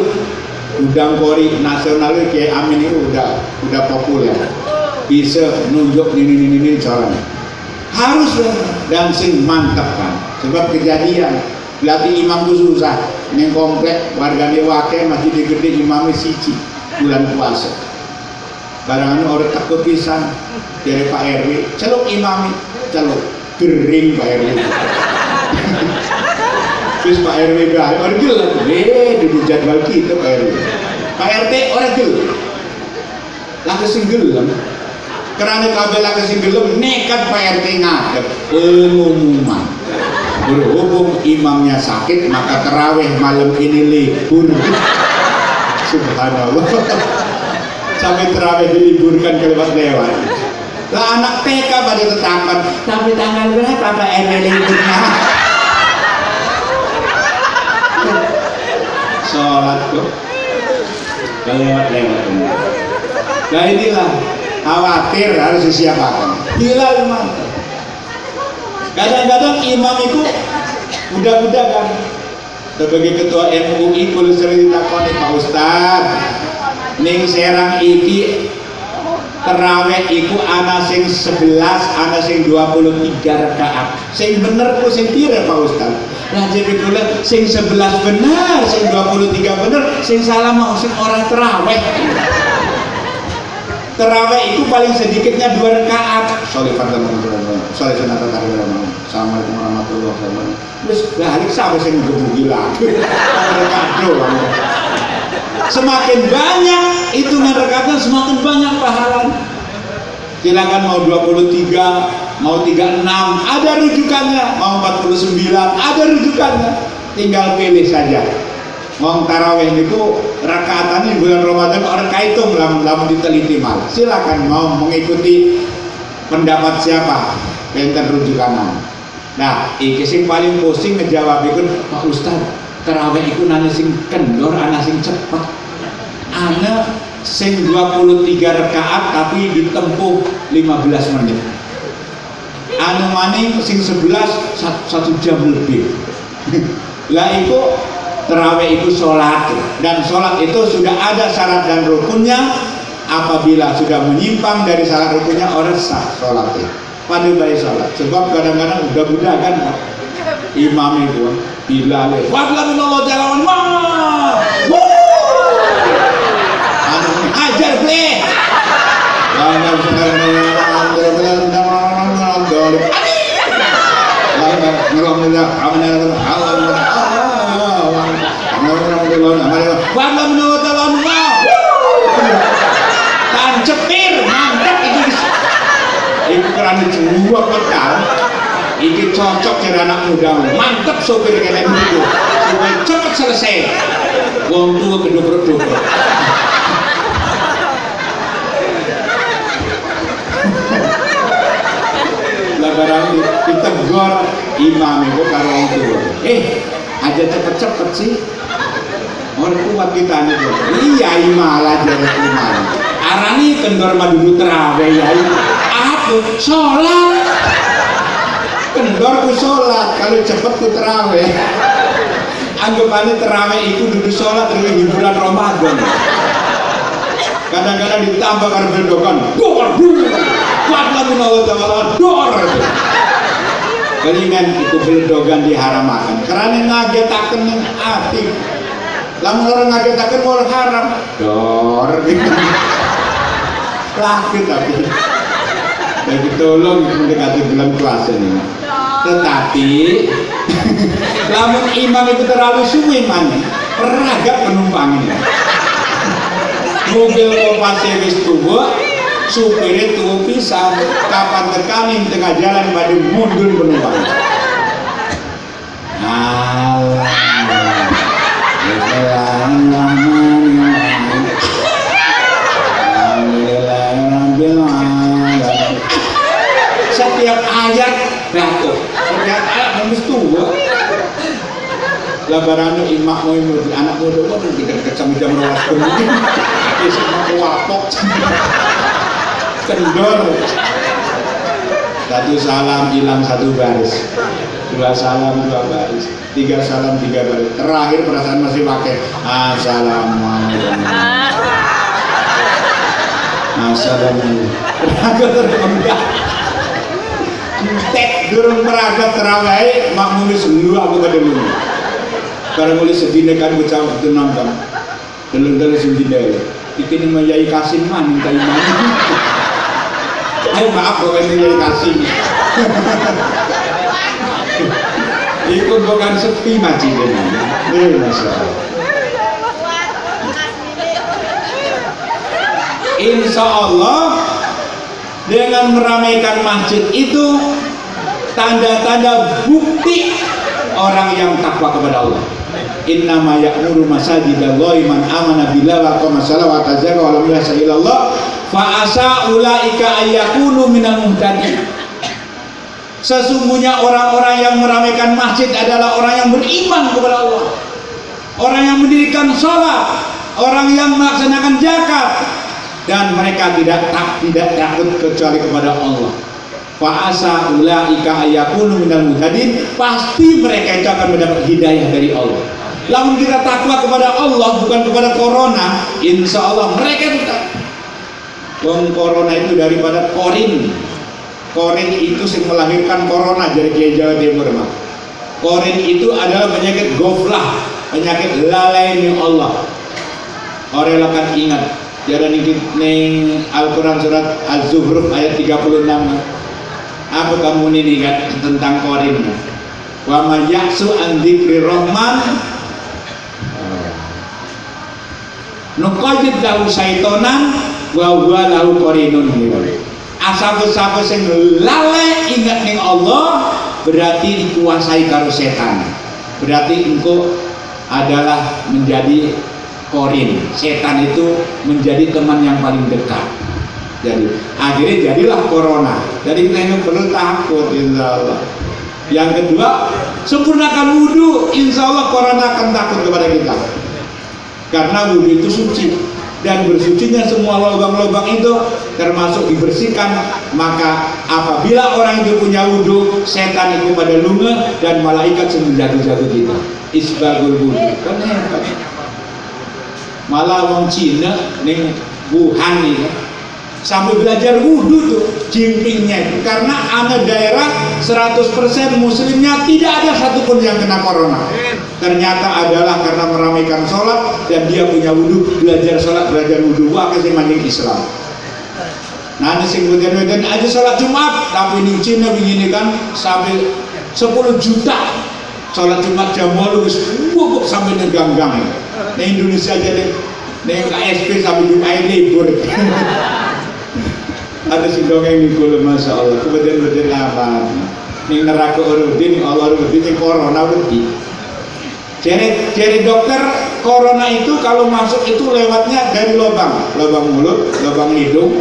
udang kori nasional kayak Amin itu udah populer bisa nunjuk ini caranya harus dan sing mantap kan sebab kejadian berarti imam itu susah neng komplek warga dewake masih digede imamnya siji bulan puasa barangan orang takut pisan dari Pak RW celuk imami celuk kering Pak RW terus Pak RW orang gila di jadwal kita Pak RW Pak RT orang gila lagi singgelam karena kabel lagi singgelam nekat Pak RT ngadep pengumuman berhubung imamnya sakit maka terawih malam ini libur subhanallah sampai terawih diliburkan kelewat-lewat lah anak TK pada tetapan sampai tanggal berapa Pak RW liburnya sholat tuh lewat-lewat nah inilah khawatir harus disiapkan hilal mantap kadang-kadang imam itu mudah-mudah kan sebagai ketua MUI kulo sering ditakoni Pak Ustad ning Serang iki terawih iku ana sing 11 ana sing 23 rakaat sing bener ku sing pira Pak Ustad lah jadi kula sing 11 bener sing 23 bener sing salah mau sing orang terawih itu paling sedikitnya 2 rakaat soleh teman-teman soleh sunatan assalamualaikum warahmatullahi wabarakatuh terus balik sampai sing gebuki lagi rakaat doang semakin banyak hitungan rakaatnya semakin banyak pahalanya silakan mau 23 mau 36 ada rujukannya mau 49 ada rujukannya tinggal pilih saja mau tarawih itu rakaatannya di bulan Ramadan orang kaitung lama diteliti malah silakan mau mengikuti pendapat siapa yang rujukan nah iki sing paling pusing ngejawab itu Pak Ustad tarawih itu nanya sing kendor ana sing cepet ana sing 23 rakaat tapi ditempuh 15 menit anu maning sing 11 1 jam lebih lah itu terawih itu sholat dan sholat itu sudah ada syarat dan rukunnya apabila sudah menyimpang dari syarat rukunnya orang sah sholatnya pada baik sholat sebab kadang-kadang udah kan imam itu bila wadlah minallah jalawan hajar play tancepir mantap itu kerana dua pedal ini cocok jadi anak muda mantap sopir kena itu supaya cepat selesai wong tua kedua-dua lah barang kita negor imam itu karo wong tuwa. Aja cepet-cepet sih. Orang kuat kita nih. Iya malah jadi imam. Arani kendor madu terawih ya. Aku sholat. Kendor ku sholat. Kalau cepet ku terawih. Anggapannya terawih itu duduk sholat dari hiburan Ramadan. Kadang-kadang ditambah karena berdokan dor kuatlah minallah ta'ala dor kelingan itu berdogan diharamakan karena ngagetaken yang hati lamun orang ngagetaken mau haram dor gitu laki tapi jadi tolong mendekati bulan puasa ini tetapi lamun imam itu terlalu suwi mana peragat penumpangnya mobil kopasnya wis tua supirnya tua pisan kapan tekanin tengah jalan pada mundur penumpang setiap ayat batuk setiap ayat habis tua labarannya imak mau anak muda waduh dekat sama jam rawas kemudian sama wapok kendor satu salam hilang satu baris dua salam dua baris tiga salam tiga baris terakhir perasaan masih pakai assalamualaikum assalamualaikum peragat terendah tek durung peragat terawih makmum dulu aku kada dulu karena mulai sedih kan bocah itu nonton deleng-deleng sedih bikin Yai Kasim maning kali mana ayo maaf bukan Yai Kasim ikut bukan sepi macam ini masalah insya Allah dengan meramaikan masjid itu tanda-tanda bukti orang yang takwa kepada Allah. Innama ya'muru masajidallahi man amana billahi wa aqama sholata wa tazakkara wa lam yahsha ilallah fa asa ulaika ayyakunu minal muhtadin. Sesungguhnya orang-orang yang meramaikan masjid adalah orang yang beriman kepada Allah, orang yang mendirikan sholat, orang yang melaksanakan zakat, dan mereka tidak takut kecuali kepada Allah. Fa asa ulaika ayyakunu minal muhtadin, pasti mereka itu akan mendapat hidayah dari Allah. Lamun kita takwa kepada Allah bukan kepada corona, insya Allah mereka tetap. Wong corona itu daripada korin. Korin itu yang melahirkan corona dari Kiai Jawa Timur mah. Korin itu adalah penyakit goflah, penyakit lalai ning Allah. Orang akan ingat. Jadi ning Al-Quran surat Az-Zuhruf ayat 36. Apa kamu ini kan tentang korin? Wa may ya'su an dzikri rahman nuqayyid lahu syaitonan wa huwa lahu qarinun. Asap-asap sing lale ingat ning Allah berarti dikuasai karo setan. Berarti engkau adalah menjadi korin. Setan itu menjadi teman yang paling dekat. Jadi akhirnya jadilah corona. Jadi kita ini perlu takut insya Allah. Yang kedua, sempurnakan wudhu, insya Allah corona akan takut kepada kita. Karena wudhu itu suci, dan bersucinya semua lubang-lubang itu termasuk dibersihkan. Maka apabila orang itu punya wudhu, setan itu pada lunga dan malaikat menjaga-jaga kita. Isbagul wudhu. Kenapa? Malah orang Cina nih Wuhan nih sampai belajar wudhu tuh jimpingnya, karena ada daerah 100% muslimnya tidak ada satupun yang kena corona. Ternyata adalah karena meramaikan sholat dan dia punya wudhu, belajar sholat, belajar wudhu. Wah kasih manjing Islam. Nah ini sing wedan aja sholat Jumat, tapi di Cina begini kan sampai 10 juta sholat Jumat jam 8 bubuk sampai neganggang. Di Indonesia aja nih KSP sampai Jumat libur. Ada si dongeng di kulo, masya Allah. Kemudian apa? Nih neraka urudin, Allah urudin, yang corona urudin. Jadi dokter, corona itu kalau masuk itu lewatnya dari lubang mulut, lubang hidung,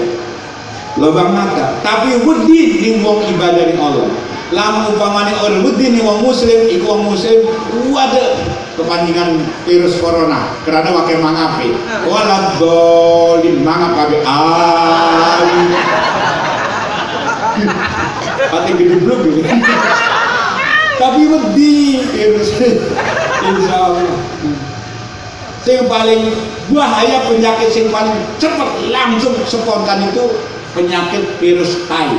lubang mata. Tapi urudin di wong ibadah di Allah. lamun upamane orang wedi wong muslim iku wong muslim wadah kepanjingan virus corona karena wakai mangape wala dolin mangap kabeh pati gedeblok gitu. Tapi wedi virus insyaallah. Yang paling bahaya penyakit yang paling cepat langsung spontan itu penyakit virus tai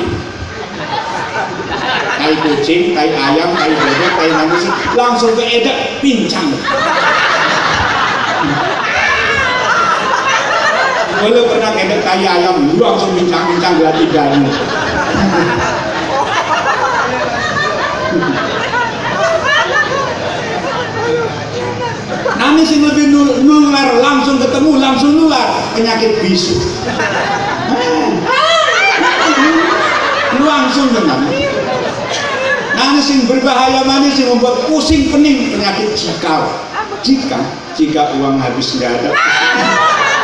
kucing, tai ayam, tai bebek, tai manusia langsung ke edak pincang. Kalau pernah edak tai ayam langsung pincang-pincang gelati dani. Nanti sing lebih nular langsung ketemu langsung nular penyakit bisu. Langsung dengan. Nanti sing berbahaya mana sing membuat pusing pening penyakit cikal. Jika uang habis nggak ada.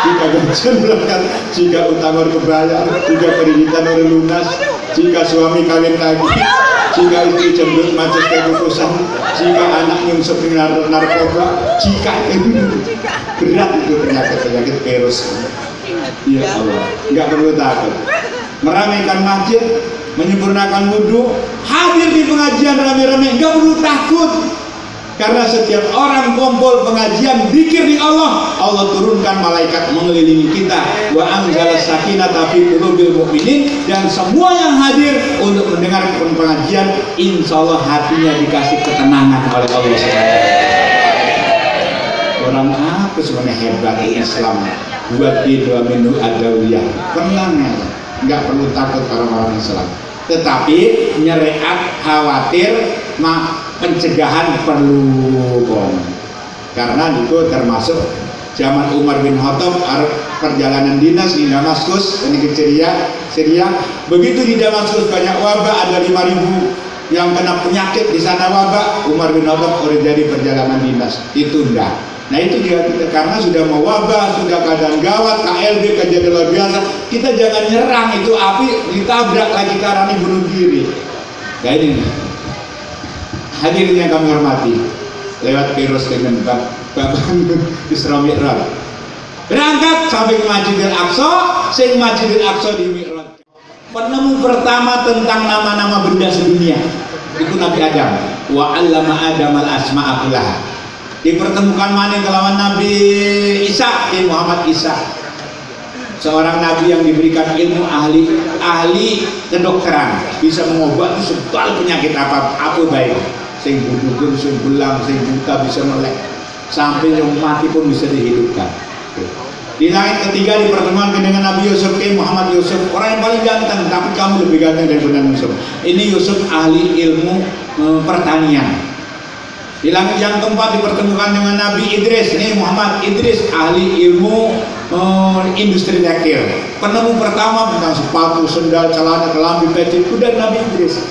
Jika gajian berangkat, jika utang orang kebayar, jika kreditan orang lunas, jika suami kawin lagi, jika istri cemberut macet keputusan, jika anak nyungsep narkoba, jika berat itu penyakit virus. Ya Allah, nggak perlu takut. Meramaikan masjid, menyempurnakan wudhu, hadir di pengajian rame-rame, nggak perlu takut. Karena setiap orang kumpul pengajian zikir di Allah, Allah turunkan malaikat mengelilingi kita. Wa anzala sakinata fi qulubil mu'minin, dan semua yang hadir untuk mendengar pengajian, insya Allah hatinya dikasih ketenangan oleh Allah SWT. Orang apa sebenarnya hebat Islam? Buat di 2 minggu adawiyah, tenang ya, nggak perlu takut orang-orang Islam. Tetapi nyeriat khawatir pencegahan perlu karena itu termasuk zaman Umar bin Khattab perjalanan dinas di Damaskus ini ke Syria. Begitu di Damaskus banyak wabah, ada 5.000 yang kena penyakit di sana wabah. Umar bin Khattab udah jadi perjalanan dinas ditunda. Nah itu juga kita karena sudah mau wabah, sudah keadaan gawat, KLB kejadian luar biasa, kita jangan nyerang itu api ditabrak lagi karena bunuh diri. Nah ini hadirin yang kami hormati, lewat virus dengan Bapak Isra Mi'raj berangkat sampai ke Masjidil Aqsa, sing Masjidil Aqsa di Mi'raj. Penemu pertama tentang nama-nama benda sedunia itu Nabi Adam. Wa 'allama Adam al-asma'a kullaha. Dipertemukan mana kelawan Nabi Isa, Muhammad Isa, seorang nabi yang diberikan ilmu ahli kedokteran, bisa mengobati segala penyakit apa baik. Sing budugun, sing belang, sing buta bisa melek, sampai yang mati pun bisa dihidupkan. Di langit ketiga dipertemukan dengan Nabi Yusuf, Muhammad Yusuf, orang yang paling ganteng, tapi kamu lebih ganteng daripada Yusuf. Ini Yusuf ahli ilmu pertanian. Di langit yang keempat dipertemukan dengan Nabi Idris, ini Muhammad Idris ahli ilmu industri tekstil. Penemu pertama tentang sepatu, sendal, celana, kelambi, peci itu dan Nabi Idris.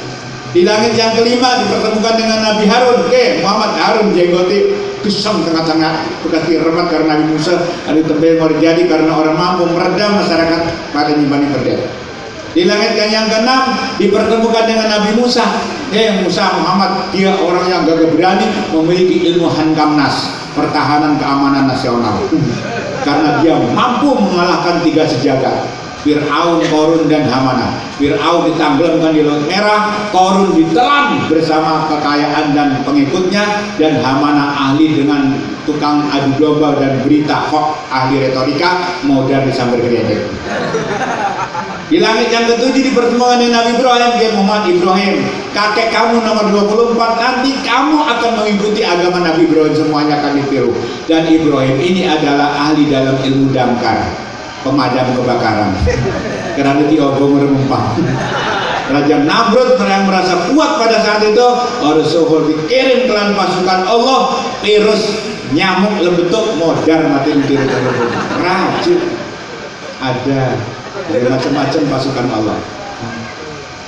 Di langit yang kelima dipertemukan dengan Nabi Harun, Muhammad Harun jenggoti pisang tengah-tengah bekas diremat karena Nabi Musa, ada tebel mau jadi karena orang mampu meredam masyarakat pada nyimpan berdaya. Di langit yang keenam dipertemukan dengan Nabi Musa, Musa Muhammad, dia orang yang gagah berani, memiliki ilmu Hankamnas, pertahanan keamanan nasional, karena dia mampu mengalahkan 3 sejagat, Fir'aun, Korun, dan Hamanah. Fir'aun ditenggelamkan di Laut Merah, Korun ditelan bersama kekayaan dan pengikutnya, dan Hamanah ahli dengan tukang adu domba dan berita hoax, ahli retorika, modal disambar geledek. Di langit yang ketujuh dipertemukan dengan Nabi Ibrahim, Muhammad Ibrahim, kakek kamu nomor 24, nanti kamu akan mengikuti agama Nabi Ibrahim, semuanya akan ditiru. Dan Ibrahim ini adalah ahli dalam ilmu damkar, pemadam kebakaran, karena diobong rempah. Raja Namrud yang merasa kuat pada saat itu, Rasul dikirim ke pasukan Allah, virus nyamuk lembetuk modar mati ditiru racun, ada dari macam-macam pasukan Allah.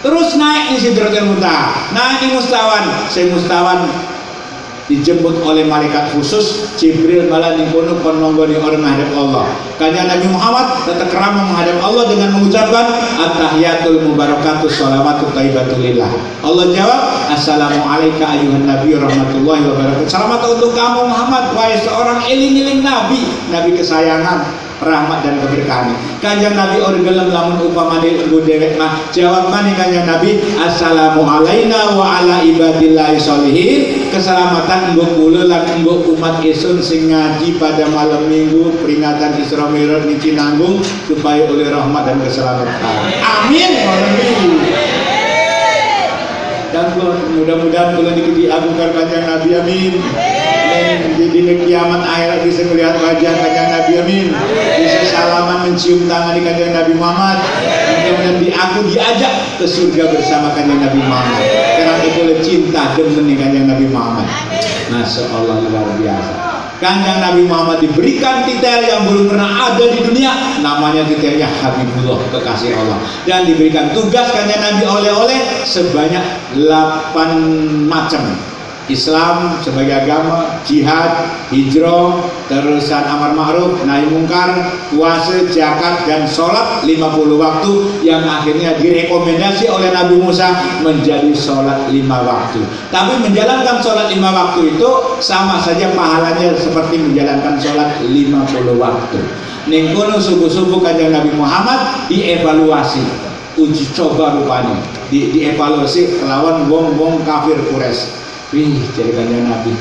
Terus naik di Sidratul Muntaha, naik di Mustawan, dijemput oleh malaikat khusus. Jibril malah nikono kon nonggoni orang menghadap Allah. Kanjeng Nabi Muhammad tetap kerama menghadap Allah dengan mengucapkan at-tahiyatul mubarakatus sholawatut thayyibatulillah. Allah jawab, assalamualaikum ayuhan nabi rahmatullahi wabarakatuh. Selamat untuk kamu Muhammad, wahai seorang eling-eling nabi, nabi kesayangan, rahmat dan keberkahan. Kanjeng Nabi orang gelem lamun upamane nggo dewek mah jawab maneh kanjeng Nabi, assalamu alaina wa ala ibadillahi sholihin. Keselamatan nggo kula lan nggo umat isun sing ngaji pada malam minggu peringatan Isra Mi'raj niki nanggung supaya oleh rahmat dan keselamatan. Amin. Dan mudah-mudahan kula niki diagungkan kanjeng Nabi, amin. Di kiamat akhirat bisa melihat wajah kanjeng Nabi, amin. Bisa salaman mencium tangan di kanjeng Nabi Muhammad. Mudah-mudahan aku diajak ke surga bersama kanjeng Nabi Muhammad. Karena itu cinta demen kanjeng Nabi Muhammad. Masya Allah, luar biasa. Kanjeng Nabi Muhammad diberikan titel yang belum pernah ada di dunia, namanya titelnya Habibullah, kekasih Allah. Dan diberikan tugas kanjeng Nabi oleh-oleh sebanyak 8 macam. Islam sebagai agama, jihad, hijrah, terusan amar ma'ruf, nahi mungkar, puasa, zakat, dan sholat 50 waktu yang akhirnya direkomendasi oleh Nabi Musa menjadi sholat 5 waktu. Tapi menjalankan sholat 5 waktu itu sama saja pahalanya seperti menjalankan sholat 50 waktu. Ning kono subuh-subuh kanjeng Nabi Muhammad dievaluasi, uji coba rupanya, dievaluasi lawan wong-wong kafir Quraisy. Wih, jadi kanjeng Nabi,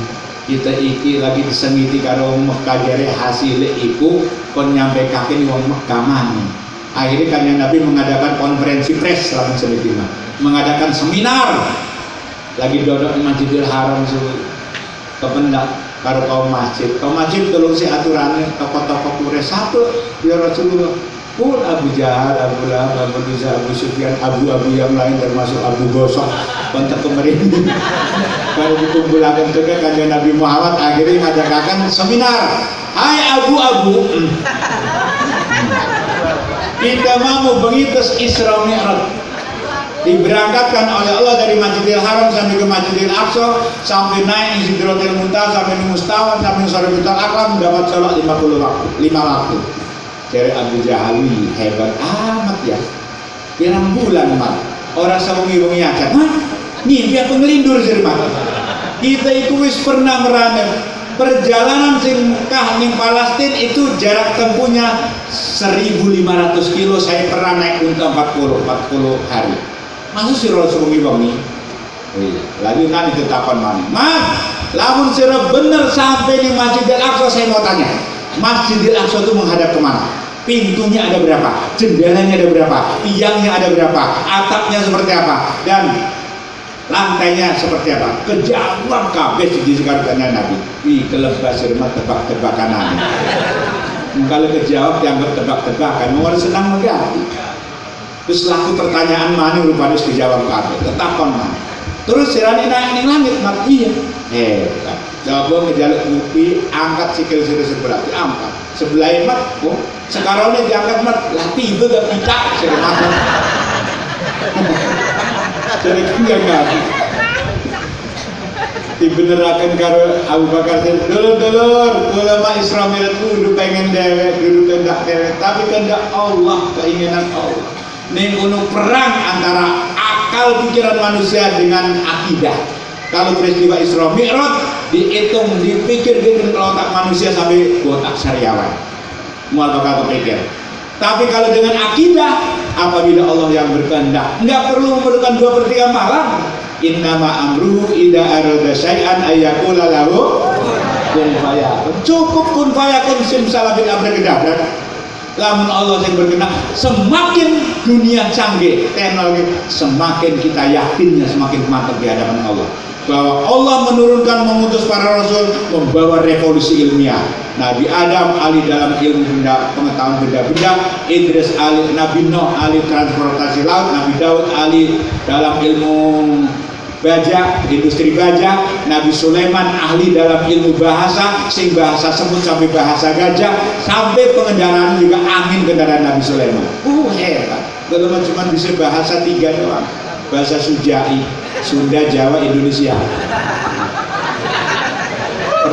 kita iki lagi disengiti karo Mekah jare hasilnya iku kon nyampe kaki wong Mekah mana. Akhirnya kanjeng Nabi mengadakan konferensi pers selama seminggu, mengadakan seminar. Lagi dodok di Masjidil Haram kependak karo kaum masjid. Kaum masjid tolong si aturannya tokoh-tokoh Quraisy satu ya Rasulullah. Pun Abu Jahal, Abu Lahab, Abu Rizal, Abu Sufyan, abu-abu yang lain termasuk Abu Gosok, kontak kemarin. Kalau dikumpulkan juga kanjeng Nabi Muhammad akhirnya mengadakan seminar. Hai abu-abu, kita mau bengitus Isra Mi'raj. Diberangkatkan oleh Allah dari Masjidil Haram sampai ke Masjidil Aqsa, sampai naik di Sidratil Muntaha, sampai di Mustawa, sampai di Sharafitul Akram, mendapat sholat 5 waktu. Dari Abu Jahali hebat amat ya. Pirang bulan mak orang sawengi-wengi acan. Ngimpi apa ngelindur sih mak. Kita itu wis pernah merana perjalanan sing kah ning Palestina itu jarak tempuhnya 1.500 kilo. Saya pernah naik unta 40 hari. Masuk si sawengi-wengi. Lalu nanti ditetapkan mana? Mak, lamun sira bener sampai di Masjidil Aqsa, saya mau tanya. Masjidil Aqsa itu menghadap kemana? Pintunya ada berapa? Jendelanya ada berapa? Tiangnya ada berapa? Atapnya seperti apa? Dan lantainya seperti apa? Kejauhan kabeh disekarkannya Nabi. Wih, kelebas rumah tebak-tebakan aneh. Kalau kejawab dianggap tebak-tebakan, mau senang mengganti. Terus laku pertanyaan mana rupanya dijawab kabeh. Tetapkan mana? Terus sirani naik ning langit mak iya. Jawab ngejaluk bukti, angkat sikil sirih sebelah, angkat. Sebelah mat, oh, sekarang ini diangkat mat, lah tiba gak picak, sirih makan. Jadi enggak. Dibenerakan karo Abu Bakar sih, dulur, ulama Isra Mi'raj kudu pengen dewek, kudu kendak dewek, tapi kendak Allah, keinginan Allah. Ning kuno perang antara akal pikiran manusia dengan akidah. Kalau peristiwa Isra Mi'raj dihitung, dipikir gitu kalau otak manusia sampai otak sariawan, mual bakal kepikir. Tapi kalau dengan akidah, apabila Allah yang berkehendak, nggak perlu memerlukan 2/3 malam. Innama amruhu idza arada syai'an ayyaqula lahu kun fayakun. Cukup kun fayakun simsalabin abrakadabra. Lamun Allah yang berkehendak, semakin dunia canggih teknologi, semakin kita yakinnya semakin mantap di hadapan Allah. Bahwa Allah menurunkan mengutus para rasul membawa revolusi ilmiah. Nabi Adam ahli dalam ilmu benda, pengetahuan benda-benda, Idris ahli, Nabi Nuh ahli transportasi laut, Nabi Daud ahli dalam ilmu baja, industri baja, Nabi Sulaiman ahli dalam ilmu bahasa, sing bahasa semut sampai bahasa gajah, sampai pengendaraan juga angin kendaraan Nabi Sulaiman. Hebat. Kalau cuma bisa bahasa 3 doang. Bahasa Sujai, Sunda, Jawa, Indonesia.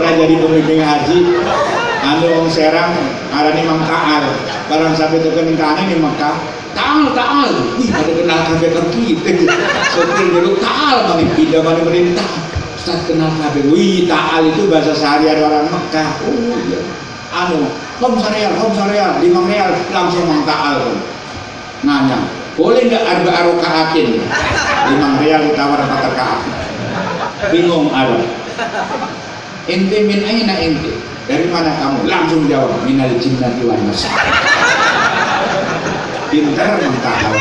pernah jadi pembimbing haji anu wong Serang arane Mang Taal barang sampai tekan kane di Mekah Taal wih ada kenal kabeh kita sopir dulu Taal mani pindah mani perintah Ustaz kenal kabeh wih Taal itu bahasa sehari-hari orang Mekah oh iya anu hom sareal 5 real langsung Mang Taal nanya boleh nggak arba rokaatin 5 real ditawar 4 rakaat bingung ada ente min aina ente dari mana kamu langsung jawab minal jinnati wan nas pintar Mang Taal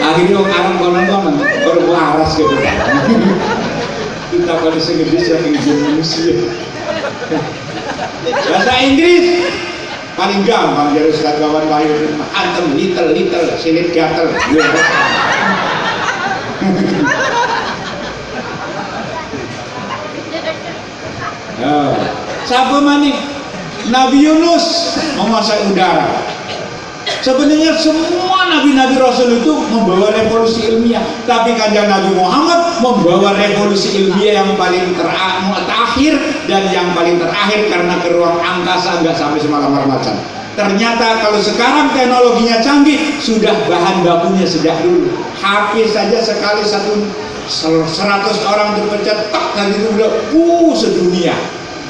akhirnya orang Arab konon-konon orang waras gitu kita pada segede yang izin manusia bahasa Inggris paling gampang dari Ustaz Wawan Wahyu antem little silit gatel siapa maning Nabi Yunus menguasai udara. Sebenarnya semua nabi-nabi Rasul itu membawa revolusi ilmiah, tapi Kanjeng Nabi Muhammad membawa revolusi ilmiah yang paling terakhir dan yang paling terakhir karena ke ruang angkasa nggak sampai semalam macan. Ternyata kalau sekarang teknologinya canggih, sudah bahan bakunya sejak dulu. HP saja sekali 100 orang terpencet tak kali itu udah sedunia.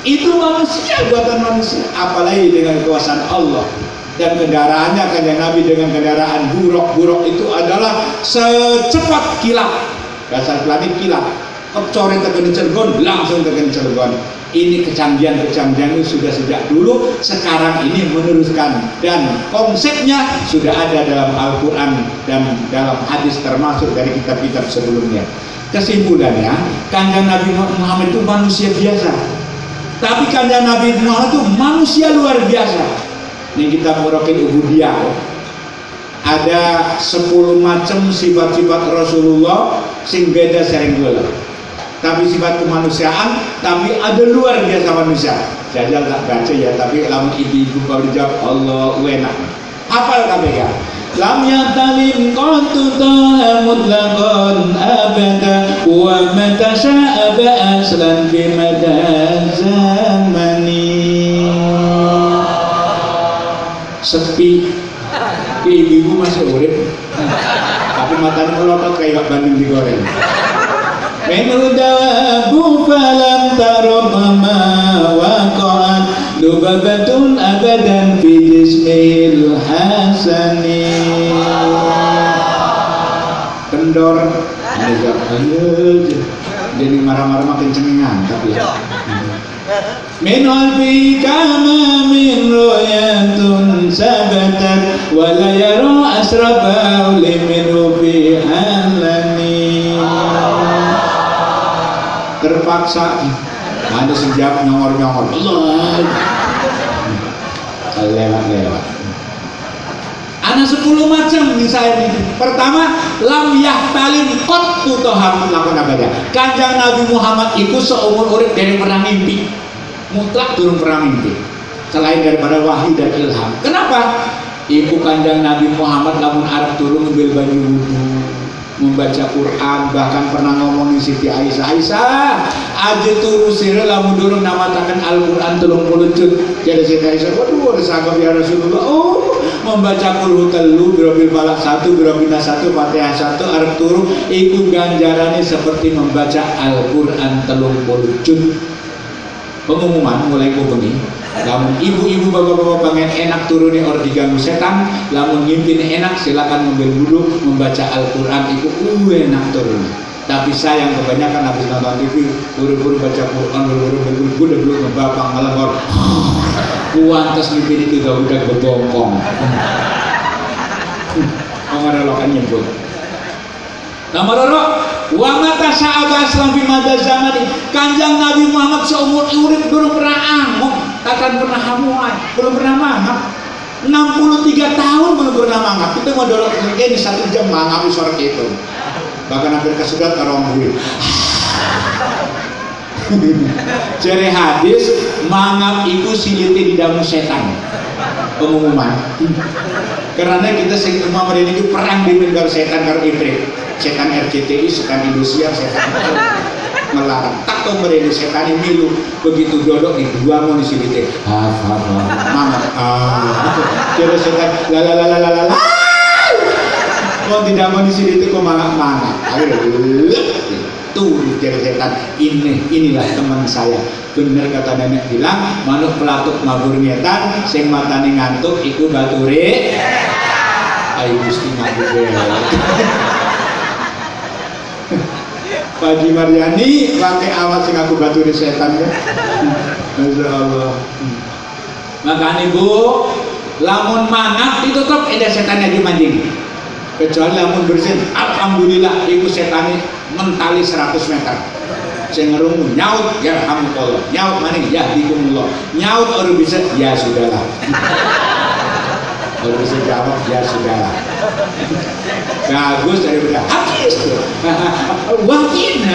Itu manusia, buatan manusia, apalagi dengan kekuasaan Allah. Dan kendaraannya Kanjeng Nabi dengan kendaraan buruk itu adalah secepat kilat. Dasar planet kilat. Core tekan Cilegon langsung tekan Cilegon. Ini kecanggihan itu sudah sejak dulu, sekarang ini meneruskan dan konsepnya sudah ada dalam Al-Quran dan dalam hadis termasuk dari kitab-kitab sebelumnya. Kesimpulannya, Kanjeng Nabi Muhammad itu manusia biasa, tapi Kanjeng Nabi Muhammad itu manusia luar biasa. Ini kita Muraqil Ubudiyah ada 10 macam sifat-sifat Rasulullah sing beda sering gula, tapi sifat kemanusiaan, tapi ada luar biasa manusia. Jajal tak baca ya, tapi lamun ibu-ibu kalau dijawab Allah enak hafal KPK. Lam yatalim qantu taha mutlaqan abada wa mata sya'aba aslan bimada zamani. Sepi ibu masih urip tapi matanya melotot kayak bandeng digoreng. Menu dawabu falam tarum ma waqa'at lubabatun abadan fi jismil hasani. Kendor ada aja jadi marah-marah makin cengengan tapi ya. Min alfi kama min royatun sabatat wala yara asrafa liminu fi halani. Terpaksa ada sejak nyongor-nyongor Allah lewat ada 10 macam misalnya. Pertama, lam yahtalim qattu toham lakon abada. Kanjeng Nabi Muhammad itu seumur urip dari pernah mimpi, mutlak turun pernah mimpi selain daripada wahyu dan ilham. Kenapa? Ibu Kanjeng Nabi Muhammad lamun arep turun ngambil banyu wudu, membaca Quran, bahkan pernah ngomongin Siti Aisyah aja turu sira lamun durung namataken Al-Quran 30 juz. Jadi Siti Aisyah waduh resagap ya Rasulullah, membaca Qul huwallahu birabbil falaq 1 birabbil nas 1 Fatihah 1 arep turu iku ganjarane seperti membaca Al-Quran 30 juz. Pengumuman mulai bengi, lamun ibu-ibu bapak-bapak pengen enak turunnya or diganggu setan, lamun ngimpin enak silakan ngambil wudhu membaca Al-Quran itu enak turun. Tapi sayang kebanyakan habis nonton TV buru-buru baca Quran, buru-buru belum ngebapang malah kor kuantas ngimpin itu gak udah berbongkong mengerelokan nyebut nomor loro wa mata sa'aba aslam fi mada zamani. Kanjeng Nabi Muhammad seumur urip belum pernah angok, takkan pernah hamuan, belum pernah mangap. 63 tahun belum pernah mangap. Itu mau dorong ini 1 jam mangap di sore itu. Bahkan hampir kesudat karo duit. Jadi hadis mangap itu siliti di dalam setan. Pengumuman. Karena kita sing umum ini itu perang di negara setan karo ibrit. Setan RCTI, setan Indosiar, setan ngelarang tak tau mereka setan milu begitu dodok di dua mau disilite mangap jadi setan lalalalalalala mau tidak mau disilite kok mangap tuh jadi setan inilah teman saya bener kata nenek bilang manuk pelatuk mabur ngetan sing matane ngantuk iku bature ayo gusti mabur Pak Haji Maryani pakai awat sing aku batu di setan ya. Masya Allah. Makanya Bu, lamun mangap ditutup ada setannya di mancing. Kecuali lamun bersin, alhamdulillah ibu setannya mentali 100 meter. Saya ngerungu nyaut ya alhamdulillah, nyaut maning ya dikumullah, nyaut orang bisa ya sudahlah. Kalau bisa jawab ya sudahlah. Bagus daripada habis wakin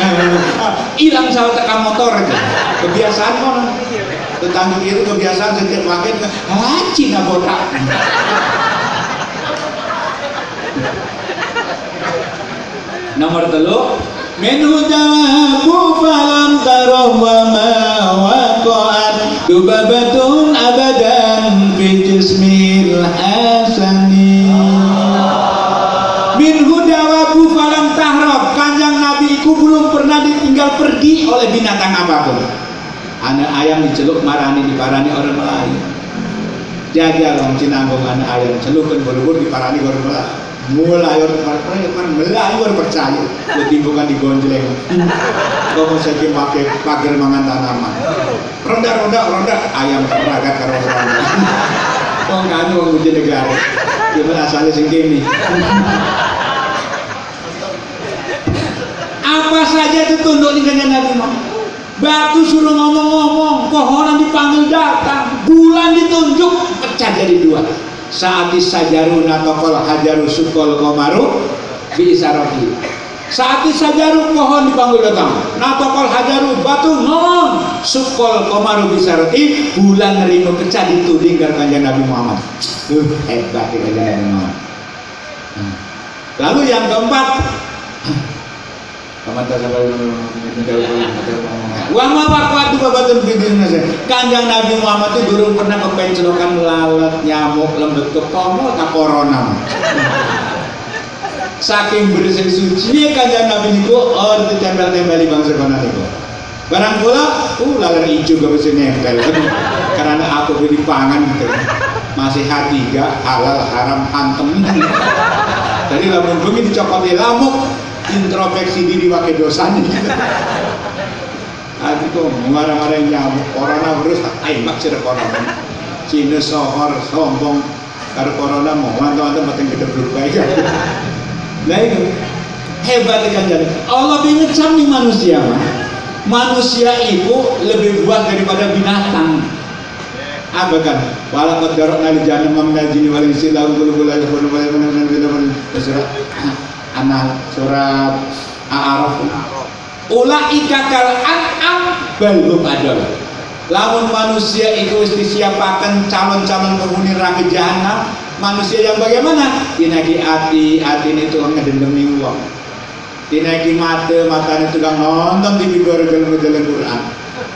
hilang salah tekan motor aja kebiasaan kok tetangga itu kebiasaan setiap wakin Cina botak nomor 3 minhu jawabu falam taroh wa ma waqa'at dubabatun abadan fi jismil hasani minhu jawabu falam tahrab kanjang Nabi iku belum pernah ditinggal pergi oleh binatang apapun. Anak ayam diceluk marani diparani orang Melayu jaga orang Cinanggung anak ayam celukan berubur diparani orang Melayu mulai orang Melayu percaya ketimbukan digonjleng kau mau saya pakai pagar mangan tanaman ronda ayam peragat karo ronda kok kan wong uji negara gimana asalnya sing kene apa saja itu tunduk di kanjeng Nabi Muhammad. Batu suruh ngomong-ngomong, pohonan dipanggil datang, bulan ditunjuk pecah jadi 2. Saati sajaru natokol hajaru sukol komaru bi isarati. Saati sajaru pohon dipanggil datang, natokol hajaru batu ngomong, sukol komaru bi isarati, bulan nerima pecah dituding ke kanjeng Nabi Muhammad. Hebat di kanjeng Nabi Muhammad. Lalu yang keempat, wama bakwatu babatun bidin nase kanjang Nabi Muhammad itu durung pernah kepencelokan lalat nyamuk lembut kepomo tak corona saking bersih suci kanjang Nabi niku ditempel-tempel di bangsa kono niku barang pula lalat hijau gak bisa nempel karena aku beli pangan gitu masih hati gak halal haram hantem jadi lamun bengi dicokot lamuk introspeksi diri pakai dosanya gitu. Aku tuh marah-marah nyamuk corona terus ayo maksir corona Cina sohor sombong karo corona mau mantu-mantu makin gede berubah ya nah itu hebat kan jadi Allah ingin nih manusia manusia itu lebih buat daripada binatang apa kan walau kodarok nali jangan memnajini wali silau gula-gula anak surat Al-A'raf ulaika kal an'am balhum adol lamun manusia itu disiapakan calon-calon penghuni neraka jahanam manusia yang bagaimana dinagi hati itu ngedendemi uang dinagi mata itu tukang nonton TV gara-gara Quran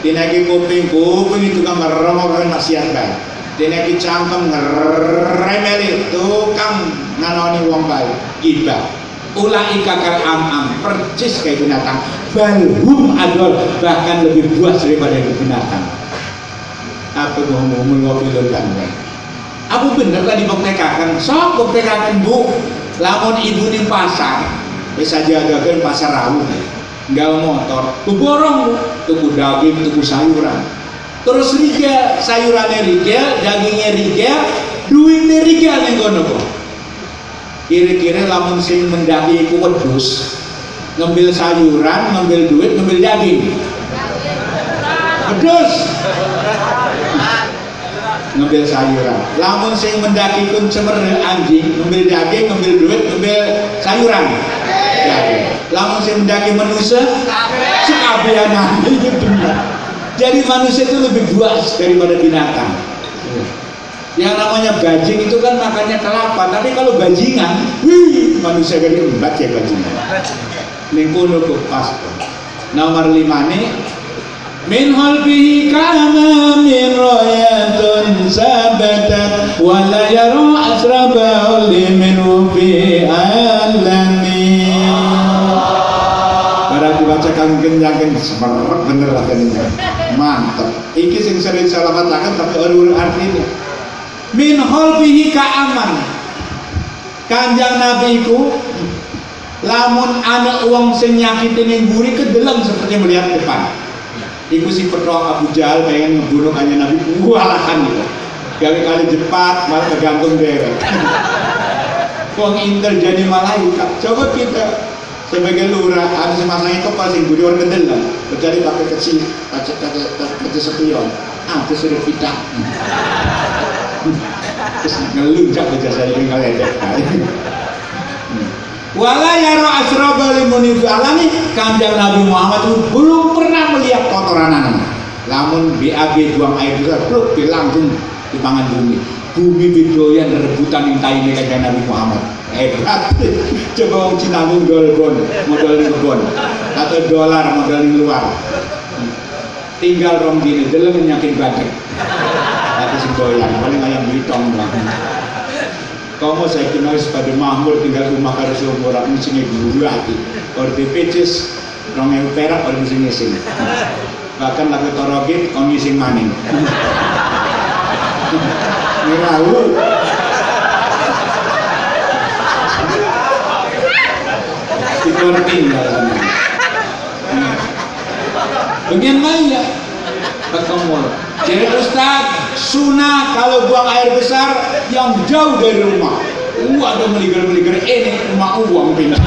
dinagi kuping itu tukang ngeromok nasihat baik dinagi cangkem ngeremeli tukang nganoni uang baik gibah ulaika kal am percis kayak binatang balhum adol bahkan lebih buas daripada binatang apa ngomong kan aku bener tadi buktikan sok buktikan Bu lamun ibu di pasar bisa jagakan pasar rawu nggak motor borong tuku daging tuku sayuran terus rigel sayurannya rigel dagingnya rigel duitnya rigel nih kono kok kira-kira lamun sing mendaki iku wedhus ngambil sayuran, ngambil duit, ngambil daging wedhus ngambil sayuran lamun sing mendaki kun cemer anjing ngambil daging, ngambil duit, ngambil sayuran daging lamun sing mendaki manusia sekabianan ini benar jadi manusia itu lebih buas daripada binatang yang namanya bajing itu kan makannya kelapa tapi kalau bajingan manusia gede embat ya bajingan lingkungan pas Nomor 5 nih, min halbihi kana min royatun sabatat wala yaro asraba minhu fi alani. Barang dibaca kanggen yakin semerep bener artinya. Mantap. Iki sing sering salamataken tapi urut artinya. Min halbihi ka aman. Kanjang Nabi iku lamun ana uang sing nyakiti ning mburi kedelem seperti melihat depan. Iku si petrok Abu Jahal pengen ngebunuh kanjeng Nabi kualahan gitu. Gawe kali jepat malah tergantung dewek. Wong intel jadi malaikat. Coba kita sebagai lurah ada semasang itu pas sing budi orang kedelem, kecuali pakai kecil sepion. Itu sudah kita. Terus ngelunjak aja saya tinggal aja. Wala yaro asraba limunifi alani. Kanjeng Nabi Muhammad itu belum pernah melihat kotoran. Lamun BAB buang air besar, pluk langsung di pangan bumi. Bumi bidoyan rebutan intai kanjeng Nabi Muhammad. Hebat. Coba wong Cina modal bon atau dolar modal di luar. Tinggal rong dini deleng nyakit badan. Tapi sing doyan paling ayam bitong lah. Kamu saya kenal pada makmur tinggal rumah karo seumuran mesinnya guru hati. Kalau DPCs rong perak pada mesinnya sini. Bahkan lagu torogit kau ngising maning. Mirawu. Dikorting dalamnya. Bagian maya ketemu. Jadi Ustaz, sunnah kalau buang air besar yang jauh dari rumah. Ada meliger-meliger ini rumah uang pindah.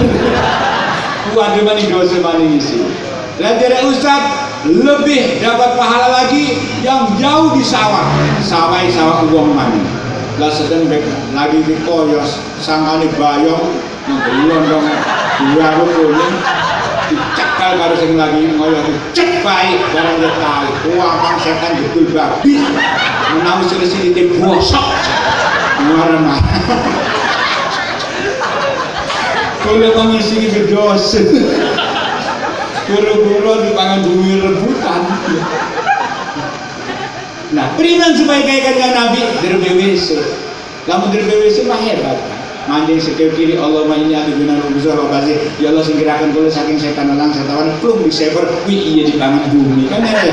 Ada mani dosa mani isi. Dan jadi Ustaz lebih dapat pahala lagi yang jauh di sawah. Sawah uang mani. Lah sedang lagi di koyos sangkane bayong ngelon dong dua kuning dicekal karo sing lagi ngoyo cek baik barang dia tahu uang bang setan betul babi menawi sini teh bosok marah kalau mengisi berdosa buru-buru di pangan bumi rebutan. Nah, beriman supaya kayak kanjeng Nabi dari BWC. Kamu dari BWC mah hebat. Manjing sekel kiri Allah ini ada guna besar apa sih? Ya Allah singkirkan kula saking setan lang setawan plung di sever wi iya di pangan bumi kan ya.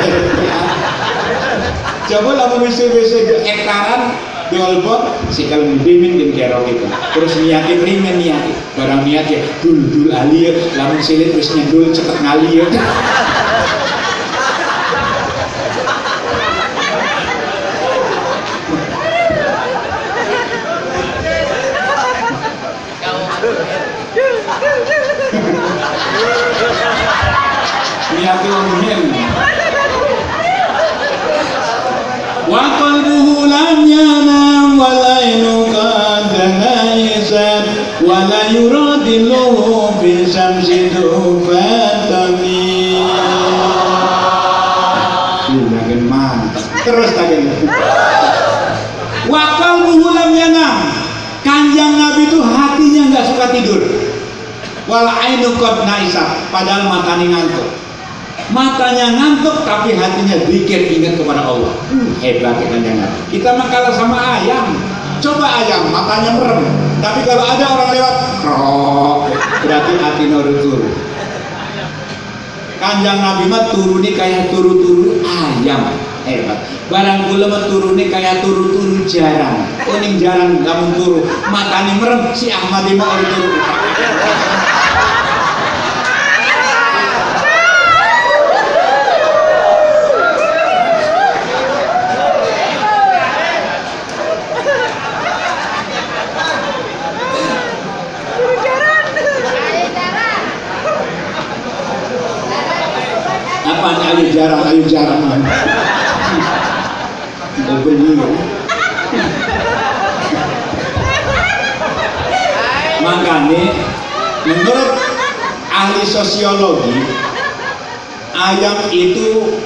Coba lamun WC hektaran diolbot sikal dimin din kerok itu. Terus niati primen niati. Barang niat ya dul ali lamun silit wis nyendul cepet ngali ya. Niati omongin. Wa qalbuhu lam yanam wa lainu qad naisat wa la yuradilluhu fi syamsi tufatani. Makin mantap. Terus tadi. Wa qalbuhu lam yanam. Kanjeng Nabi itu hatinya nggak suka tidur. Wal ainu qad naisat, padahal matanya ngantuk. Matanya ngantuk tapi hatinya zikir ingat kepada Allah. Hebat ya kanjeng Nabi. Kita mah kalah sama ayam. Coba ayam matanya merem, tapi kalau ada orang lewat krok, berarti hati turu. Kanjeng Nabi mah turuni kayak turu-turu ayam. Hebat. Barang kula mah turune kayak turu-turu jarang. Kuning jarang kamu turu. Matanya merem si Ahmad mah orang turu. Ayo jarang beli makanya menurut ahli sosiologi ayam itu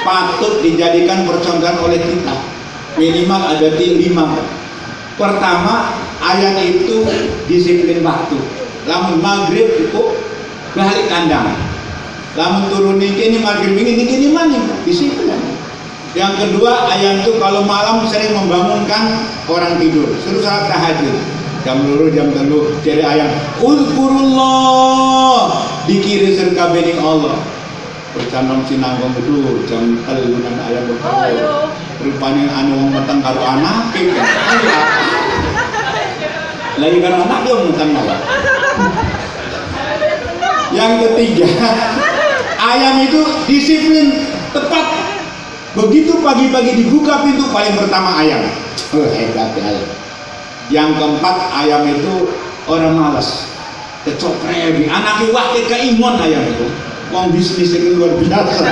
patut dijadikan percontohan oleh kita minimal ada 5. Pertama, ayam itu disiplin waktu. Lamun maghrib itu balik kandang. Lamun turun ini maghrib ini mana disiplin. Yang kedua, ayam itu kalau malam sering membangunkan orang tidur, suruh salat tahajud jam 2 jam 3 jadi ayam uzkurullah dikiri serka bening Allah bercanong sinanggung itu jam 3 ayam berkata rupanya anu wong meteng karo anak lagi karo anak dia meteng malah. Yang ketiga, ayam itu disiplin tepat. Begitu pagi-pagi dibuka pintu paling pertama ayam. Hebat ayam. Yang keempat, ayam itu orang malas. Kecokrebi, anaknya wakil keimuan ayam itu. Wong bisnis ini luar biasa.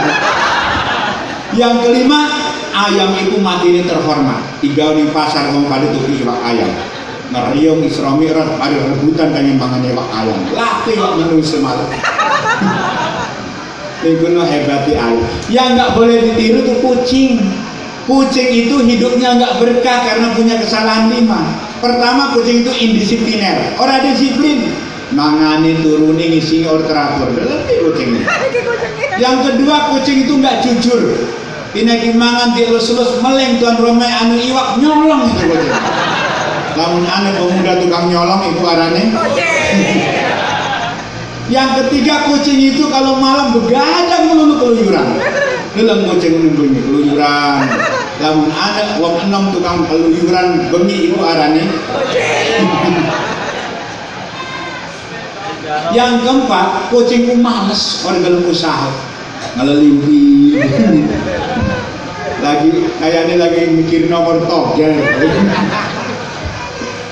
Yang kelima, ayam itu mati ini terhormat. Tiga di pasar wong pada tuki iwak ayam. Ngeriung Isra Mi'raj pada rebutan dengan mangan iwak ayam. Laki iwak menu semalam. Itu hebati ayam. Yang nggak boleh ditiru tuh kucing. Kucing itu hidupnya nggak berkah karena punya kesalahan 5. Pertama, kucing itu indisipliner, orang disiplin. Mangani turuni ngisi or teratur, berarti kucingnya. Yang kedua, kucing itu nggak jujur. Tineki mangan dilus-lus meleng tuan rumah anu iwak nyolong itu kucing. Lamun anu pemuda tukang nyolong itu arane. Yang ketiga, kucing itu kalau malam begadang melulu keluyuran. Dalam kucing bunyi keluyuran. Lamun ada wong 6 tukang keluyuran bengi itu arane. Yang keempat, kucing itu males orang dalam usaha ngelelimpi. Kayaknya lagi mikir nomor togel.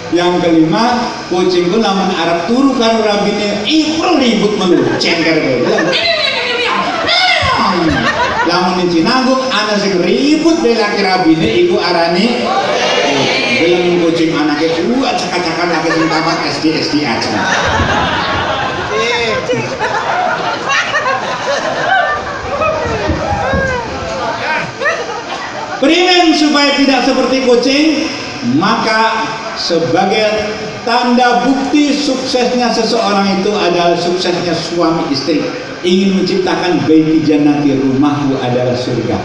Yang kelima, kucing itu lamun Arab turu karo rabine ipro ribut melu cengker kowe. Lamun di Cinanggung ana sing ribut be laki rabine iku arane belum kucing anake kuat cakak-cakan laki sing tamat SD aja. Primen supaya tidak seperti kucing, maka sebagai tanda bukti suksesnya seseorang itu adalah suksesnya suami istri. Ingin menciptakan baiti jannati, rumahku adalah surga.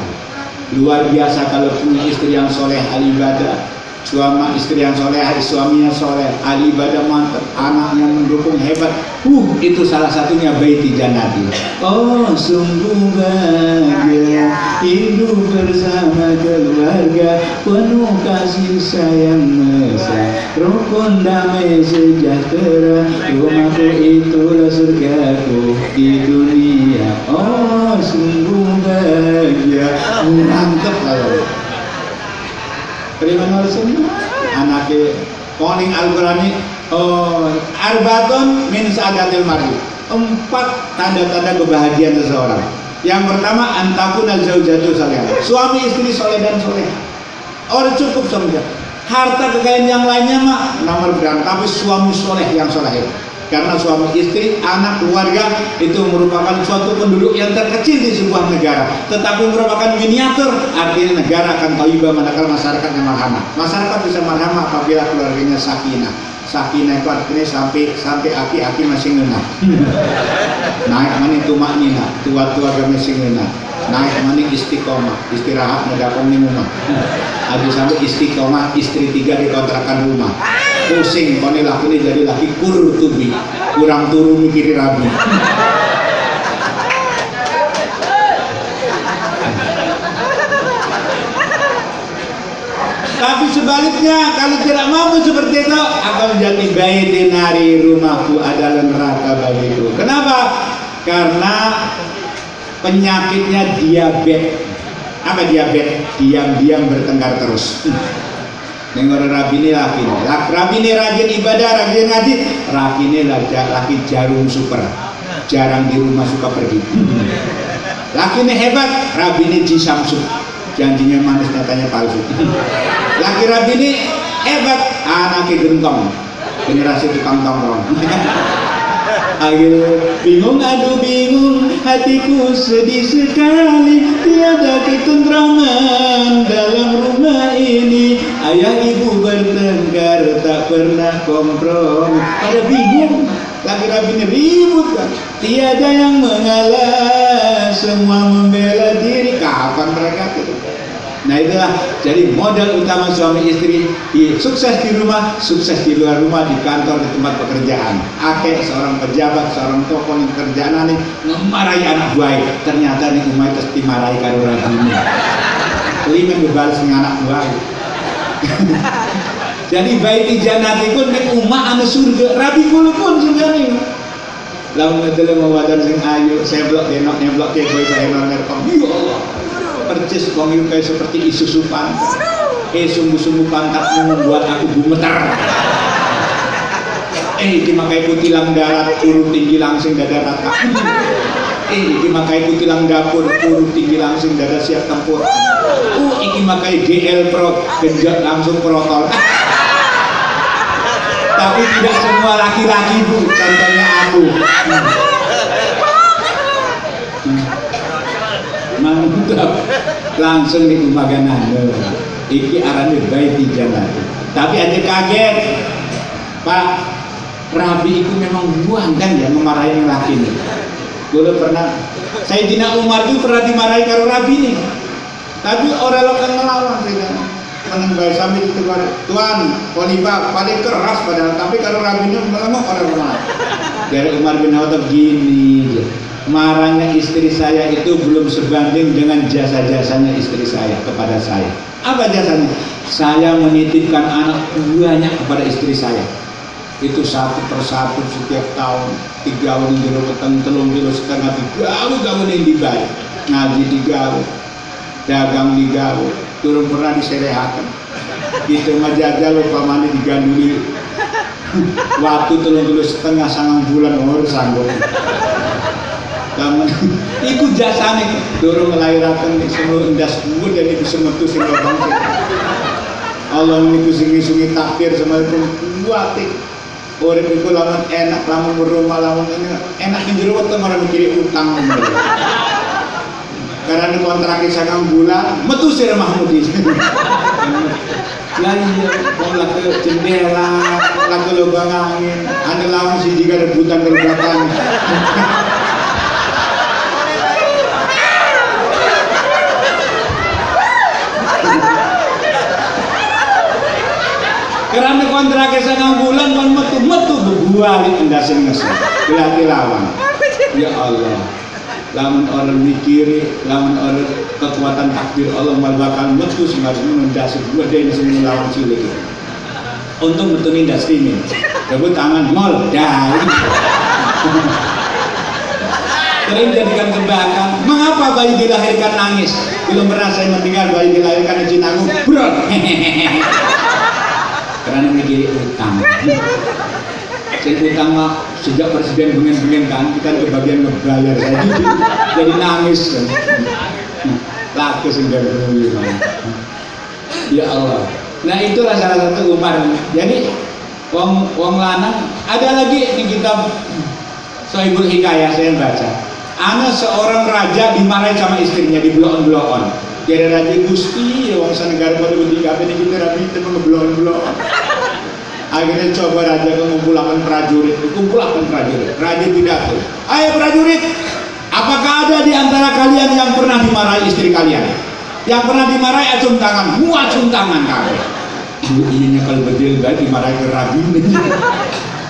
Luar biasa kalau punya istri yang soleh ahli ibadah, suami istri yang soleh, suaminya soleh ahli ibadah mantap, anaknya mendukung hebat. Itu salah satunya baiti jannati. Oh sungguh bahagia hidup bersama keluarga, penuh kasih sayang mesra, rukun damai sejahtera, rumahku itulah surgaku di dunia. Oh sungguh bahagia, mantep kalau terima kasih anaknya poning Al-Qurani. Arbatun min sa'adatil mar'i, 4 tanda-tanda kebahagiaan seseorang. Yang pertama, antakuna zaujatu salihah, suami istri soleh dan soleh. Orang cukup saja. Harta kekayaan yang lainnya mah nomor berapa, tapi suami soleh yang soleh. Karena suami istri, anak, keluarga itu merupakan suatu penduduk yang terkecil di sebuah negara, tetapi merupakan miniatur. Artinya negara akan thayyibah manakala masyarakatnya marhamah. Masyarakat bisa marhamah apabila keluarganya sakinah. Sakinah itu artinya sampai aki masih ngena. Naik mana itu maknina, tua-tua kami masih ngena. Naik mana istiqomah, istirahat ngedakong di rumah. Ada sampai istiqomah, istri 3 dikontrakan rumah. Pusing, kone laki ini jadi laki kurtubi, kurang turu mikiri rabi. Tapi sebaliknya, kalau tidak mampu seperti itu, akan menjadi baitin nari, rumahku adalah neraka bagiku. Kenapa? Karena penyakitnya diabetes. Apa diabetes? Diam-diam bertengkar terus. Nengor rabi ini rajin ibadah, rajin ngaji, laki jarum super, jarang di rumah suka pergi. Laki ini hebat, rabi ini jisamsu, janjinya manis nyatanya palsu. Laki rabi ini hebat, anaknya gentong, generasi tukang tongkrong. Ayo bingung, aduh bingung, hatiku sedih sekali, tiada ketentraman dalam rumah ini. Ayah ibu bertengkar tak pernah kompromi. Pada bingung, Lagi Rabi ini ribut kan. Tiada yang mengalah, semua membela diri. Kapan mereka itu? Nah itulah jadi modal utama suami istri, sukses di rumah, sukses di luar rumah, di kantor, di tempat pekerjaan. Akeh seorang pejabat, seorang tokoh yang kerjaan nih memarahi anak buah, ternyata nih umai terus dimarahi karo Rabi. Lima bebalas dengan anak buah. Jadi baiti janati pun nek umah anu surga, Rabi kulo pun surga nih. Lamun ngedele mawadan sing ayu, seblok denok nyeblok ke boy bae nerkom. Ya Allah. Percis wong iku kayak seperti isusu pantat. Sungguh-sungguh pantatmu membuat aku gemeter. Iki makai kutilang darat, urut tinggi langsing dada rata. Iki makai kutilang dapur, urut tinggi langsing dada siap tempur. Iki makai GL Pro, genjot langsung protol. Tapi tidak semua laki-laki bu, contohnya aku. Mantap, langsung di umaganan. Iki arane baiti janati. Tapi aja kaget, Pak. Rabi itu memang buang kan ya memarahi yang laki nih. Dulu pernah, Sayyidina Umar itu pernah dimarahi karo Rabi nih. Tapi orang lokal ngelawan saya. Menembak sambil itu Tuan, Khalifah paling keras padahal, tapi kalau Rabi ini memang orang-orang. Dari Umar bin Khattab gini, marahnya istri saya itu belum sebanding dengan jasa-jasanya istri saya kepada saya. Apa jasanya? Saya menitipkan anak banyak kepada istri saya. Itu satu persatu setiap tahun 3 tahun jero peteng 3 kilo setengah 3 tahun yang dibayar, ngaji 3 dagang 3 turun pernah diserehakan gitu majajal upamane diganduli waktu 3 kilo setengah 9 bulan harus sanggup. Kamu ikut jasane turun melahirkan semua endas kubur dan itu semetu sing bang Allah niku sing sungi takbir semacam kuatik. Orang itu lamun enak, lamun berumah, lamun ini enak di jero weteng ora mikir utang. Karena di kontrak sangang bulan, metu sih Mahmud ini. Lagi pola ke jendela, lagi lubang angin, ada lawan si jika rebutan dari belakang. Karena kontraknya sangat bulan kan metu bebuali endasin ngasih berarti lawan. Ya Allah, lamun orang mikiri, lamun orang kekuatan takdir Allah mal bakal metu sehingga mendasin dua dari sini lawan cilik. Untung metu nindas ini, rebut tangan mol, dah. Sering jadikan kebanggaan. Mengapa bayi dilahirkan nangis? Belum pernah saya mendengar bayi dilahirkan izin aku, bro. Karena mikir utang. Saya utang mah sejak presiden bengen-bengen kan kita kebagian ngebayar jadi nangis kan. Laku sehingga ya Allah. Nah itulah salah satu Umar. Jadi wong lanang ada lagi di kitab Sohibul Hikayah saya baca. Ana seorang raja dimarahi sama istrinya di blok-blokan. Jadi raja Gusti ya wong sanegara pada bertiga ini kita rapi itu ngeblok-blok. Akhirnya coba raja mengumpulkan prajurit, raja pidato. Ayo prajurit, apakah ada di antara kalian yang pernah dimarahi istri kalian? Yang pernah dimarahi acung tangan, acung tangan kamu. Iya kalau betul baik dimarahi ke rabi.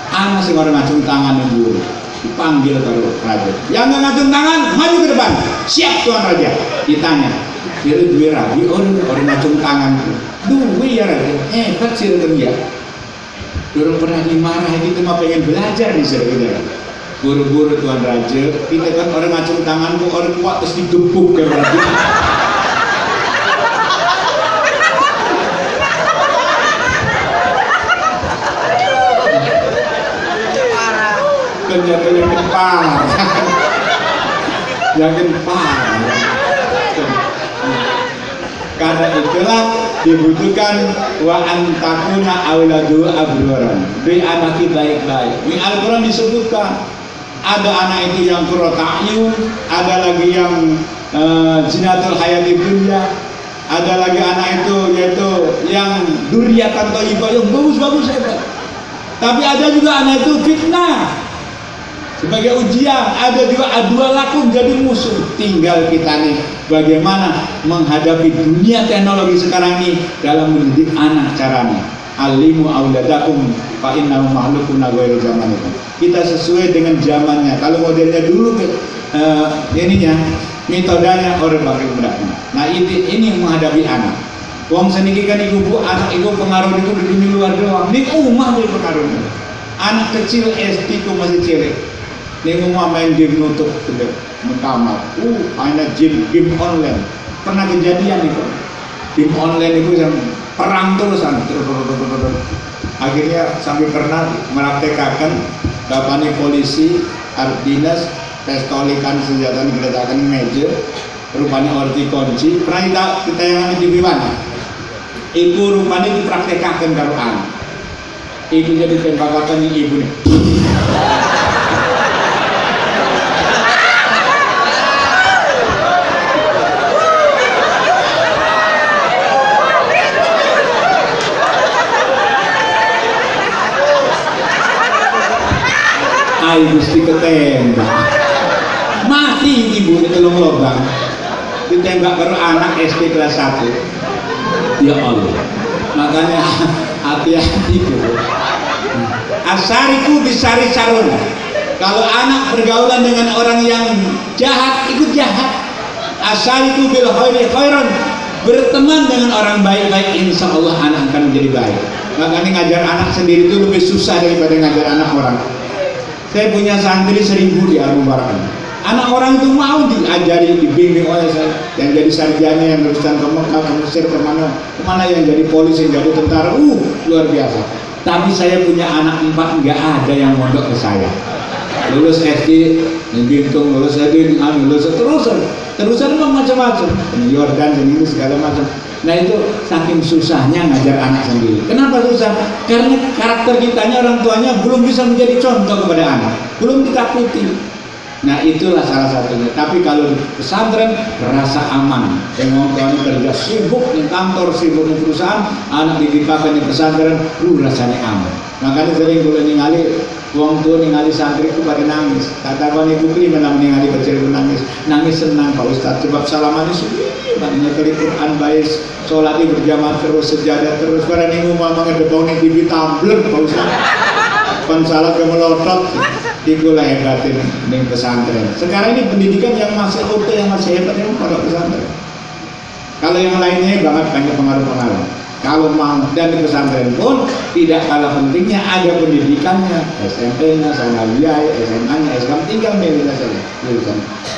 Anak sih orang acung tangan yang dipanggil kalau raja. Yang nggak ngacung tangan, maju ke depan. Siap tuan raja. Ditanya. Dia dua rabi, orang ngacung tangan. Dua ya raja. Hebat sih dia. Orang pernah dimarahi kita mah pengen belajar nih saudara. Buru-buru tuan raja, kita kan orang ngacung tangan kok orang kuat terus digepuk ke raja. Yang kepala, jangan parah. Karena itulah dibutuhkan wa antakuna auladu abroran, beri anaki baik-baik. Di Al-Quran disebutkan ada anak itu yang qurrata'yun, ada lagi yang zinatul hayati dunya, ada lagi anak itu yaitu yang duriyatan thayyibah yang bagus-bagus hebat. Tapi ada juga anak itu fitnah sebagai ujian. Ada juga dua laku jadi musuh. Tinggal kita nih bagaimana menghadapi dunia teknologi sekarang ini dalam mendidik anak caranya. Alimu auladakum fa innahu mahlukun ghairu zamanikum. Kita sesuai dengan zamannya. Kalau modelnya dulu ininya metodenya Orde Baru berarti. Nah ini menghadapi anak. Wong seniki kan ibu anak ibu pengaruh itu di dunia luar doang. Di rumah dia pengaruhnya. Anak kecil SD ku masih cilik. Di rumah main game nutup sudah kamar. Anak game online. Pernah kejadian itu. Game online itu yang perang terusan. Akhirnya sampai pernah meraktekakan bapaknya polisi, dinas, pestolikan senjata diletakkan di meja. Rupanya orti kunci. Pernah kita yang di mana? Ibu rupanya dipraktekkan karo anak. Ibu jadi tembakan yang ibu nih. Ayo mesti ketembak. Mati ibu di telung lubang. Ditembak karo anak SD kelas 1. Ya Allah, makanya hati-hati itu. Asariku bisari sarun. Kalau anak bergaulan dengan orang yang jahat, ikut jahat. Asariku bil khairi khairan. Berteman dengan orang baik-baik, insya Allah anak akan menjadi baik. Makanya ngajar anak sendiri itu lebih susah daripada ngajar anak orang. Saya punya santri 1000 di Al-Mubarak. Anak orang itu mau diajari, dibimbing oleh saya. Yang jadi sarjana, yang lulusan ke Mekah, ke Mesir, kemana yang jadi polisi, yang jadi tentara, luar biasa. Tapi saya punya anak 4, nggak ada yang mondok ke saya. Lulus SD, Bintung, lulus SD, lulus terusan macam-macam. Jordan, ini segala macam. Nah itu saking susahnya ngajar anak sendiri. Kenapa susah? Karena karakter kitanya, orang tuanya belum bisa menjadi contoh kepada anak, belum ditakuti. Nah itulah salah satunya. Tapi kalau di pesantren rasa aman. Yang orang kerja sibuk di kantor, sibuk di perusahaan, anak didipakan di pesantren, rasanya aman. Makanya sering boleh ningali wong tua ningali santri itu pada nangis. Katakan ibu kli menang ningali kecil itu nangis senang Pak Ustadz. Sebab salaman itu maknanya kali Quran baik, sholat berjamaah terus, sejadah terus. Pada minggu mama ngedepong di TV tablet Pak Ustadz. Pensalah kemelotot. Itulah hebatin di pesantren. Sekarang ini pendidikan yang masih oke, yang masih hebat yang pada pesantren. Kalau yang lainnya banget banyak pengaruh-pengaruh. Kalau mau dan di pesantren pun tidak kalah pentingnya ada pendidikannya, SMP-nya, sanawiyah, SMA-nya, SKM, tinggal milih saja.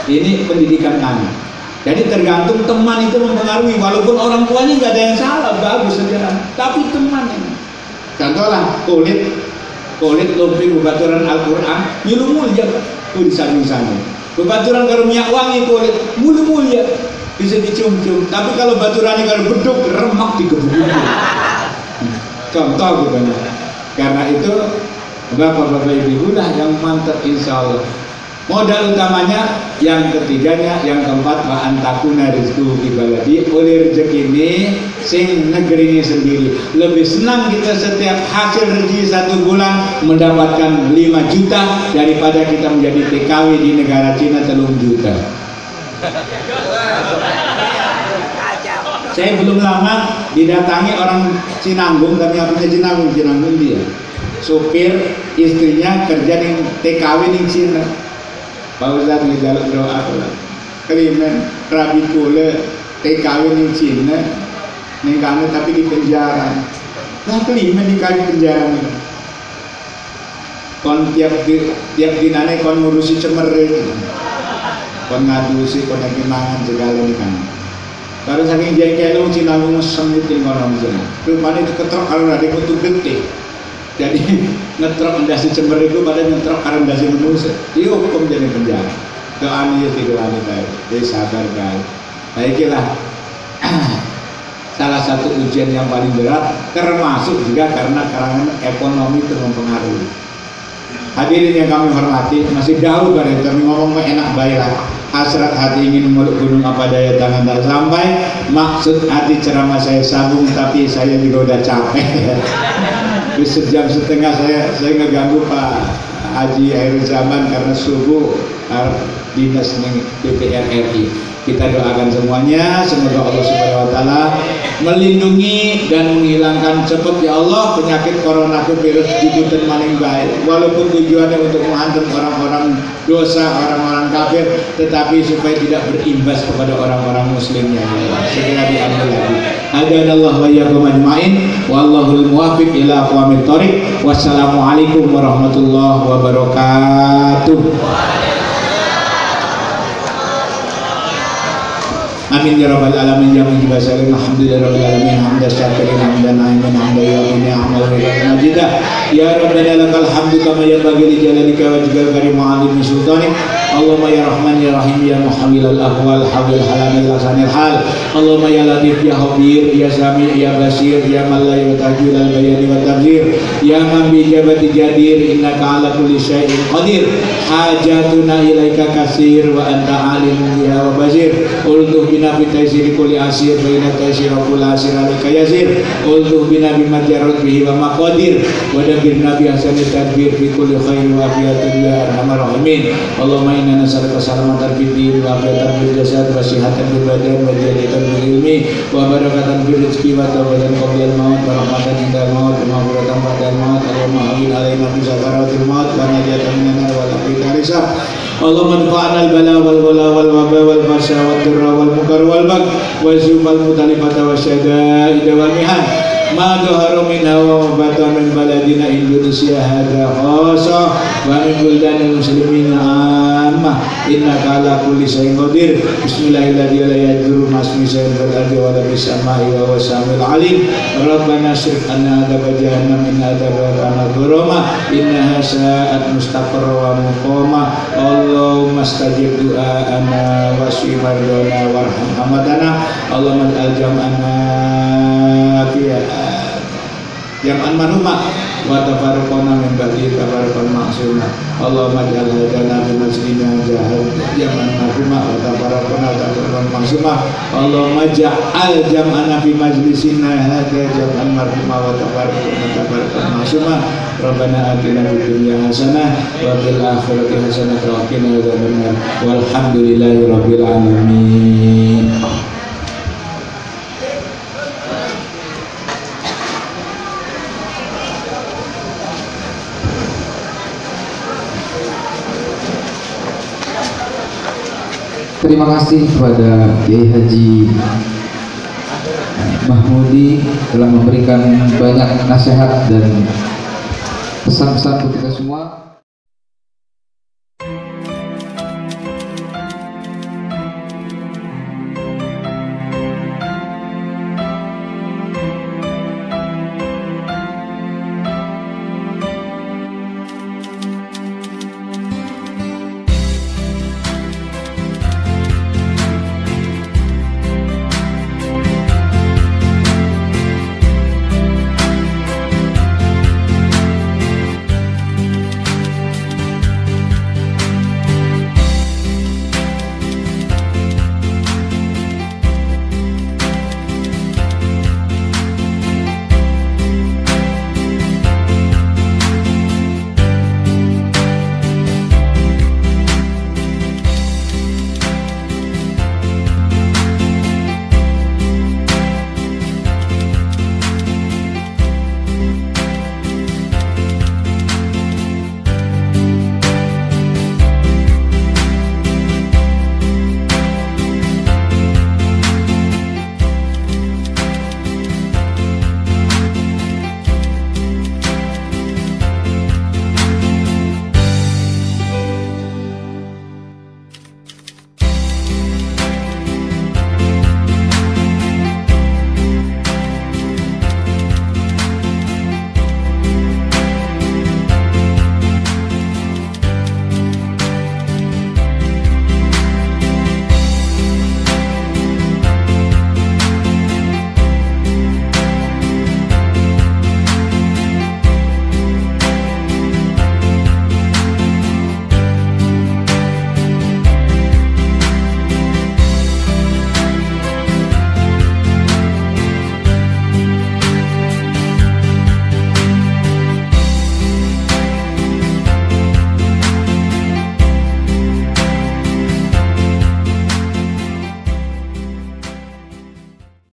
Ini pendidikan anak. Jadi tergantung teman itu mempengaruhi. Walaupun orang tuanya nggak ada yang salah, bagus saja. Tapi teman ini. Contohlah kulit lumping bebaturan Al-Quran milu mulia di sana. Bebaturan kalau minyak wangi kulit mulu mulia bisa dicium-cium. Tapi kalau baturannya kalau beduk remak digebuk. Contoh gitu. Karena itu bapak-bapak ibu lah yang mantap insya Allah. Modal utamanya yang ketiganya, yang keempat wa antakuna rizqu baladi, oleh rezeki ini sing negeri ini sendiri. Lebih senang kita setiap hasil rezeki 1 bulan mendapatkan 5 juta daripada kita menjadi TKW di negara Cina 3 juta. Saya belum lama didatangi orang Cinanggung, tapi punya Cinanggung dia. Supir istrinya kerja di TKW di Cina. Pak Ustadz ngejaluk doa kelimen rabi kule TKW di Cina nih kami tapi di penjara. Nah kelimen di kali penjara nih. Kon tiap dinane kon ngurusi cemere, kon ngadusi, kon mangan segala nih kan. Baru saking jengkel lu Cina lu semutin orang sana. Rupanya ketrok kalau ada kutu gede. Jadi ngetrok endasi cember itu pada ngetrok karena endasi manusia. Dia hukum jadi penjara. Doa nih tiga hari baik. Jadi sabar guys. Baiklah. Salah satu ujian yang paling berat termasuk juga karena kalangan ekonomi itu mempengaruhi. Hadirin yang kami hormati, masih jauh dari kami ngomong enak baiklah. Hasrat hati ingin meluk gunung apa daya tangan tak sampai. Maksud hati ceramah saya sambung tapi saya juga udah capek. Sejam setengah saya ngeganggu Pak Haji Khairul Zaman karena subuh dinas DPR RI. Kita doakan semuanya, semoga Allah Subhanahu wa taala melindungi dan menghilangkan cepat ya Allah penyakit corona virus jubutan maning baik. Walaupun tujuannya untuk menghantam orang-orang dosa, orang-orang kafir, tetapi supaya tidak berimbas kepada orang-orang muslimnya ya Allah. Segera diambil lagi. Hadanallahu wa iyyakum ajmain wallahul muwaffiq ila aqwamit thoriq. Wassalamualaikum warahmatullahi wabarakatuh. Amin ya rabbal alamin ya mujibal salim alhamdulillahi rabbil alamin hamdan syakirin hamdan na'iman hamdan yawmin ni'mal majidah ya rabbana lakal hamdu kama yanbaghi li jalalika wa wajhika karim ma'alim sultanik Allahumma ya rahman ya rahim ya muhamilal ahwal hawil halamil lasanil hal Allahumma ya latif ya khabir ya sami ya basir ya man la yutajul al bayani wa tabzir ya man bi jabati jadir innaka ala kulli syai'in qadir hajatuna ilaika kasir wa anta alimun biha wa basir ultuh bina fi taysiri kulli asir wa inna taysira kulli asir alika yasir ultuh bina bima jarrad bihi wa maqadir wa dabir nabi hasanit tadbir fi kulli khair wa afiyatin ya arhamar rahimin Allahumma inna nas'aluka salamatan fid din wa afiatan fil jasad wa sihhatan fil badan wa ziyadatan fil ilmi wa barakatan fil rizqi wa tawbatan qabla al maut wa rahmatan inda al maut wa maghfiratan ba'da al maut Allahumma hawwin alaina fi sakaratil maut wa najatan minan nar wa taqina hisab Allahumma dfa'na al bala wal ghala wal waba wal fasha wad durra wal munkar wal bagh wa zubal mutalifata wa syada'id wal mihan ma dhahara minha wa batana min baladina Indonesia hadza khassa wa min buldanil muslimin amma innaka ala kulli syai'in qadir bismillahirrahmanirrahim la yadurru masmi syai'in fil ardi wa la fis samai wa huwas samiul alim rabbana shrif anna adab jahannam inna adzabaha ghurama innaha sa'at mustaqarra wa muqama Allahumma stajib du'ana wa shfi mardana warham hamadana Allahumma al-jam'ana jam'an manuma wa tafarraqana min ba'di tafarraqan ma'suma Allahumma ja'al hadana bi masjidina jahal jam'an manuma wa tafarraqana tafarraqan ma'suma Allahumma ja'al jam'ana fi majlisina hadza jam'an marhuma wa tafarraqan ma'suma Rabbana atina fid dunya hasanah wa fil akhirati hasanah wa qina adzabannar walhamdulillahi rabbil alamin. Terima kasih kepada Kiai Haji Mahmudi telah memberikan banyak nasihat dan pesan-pesan untuk kita semua.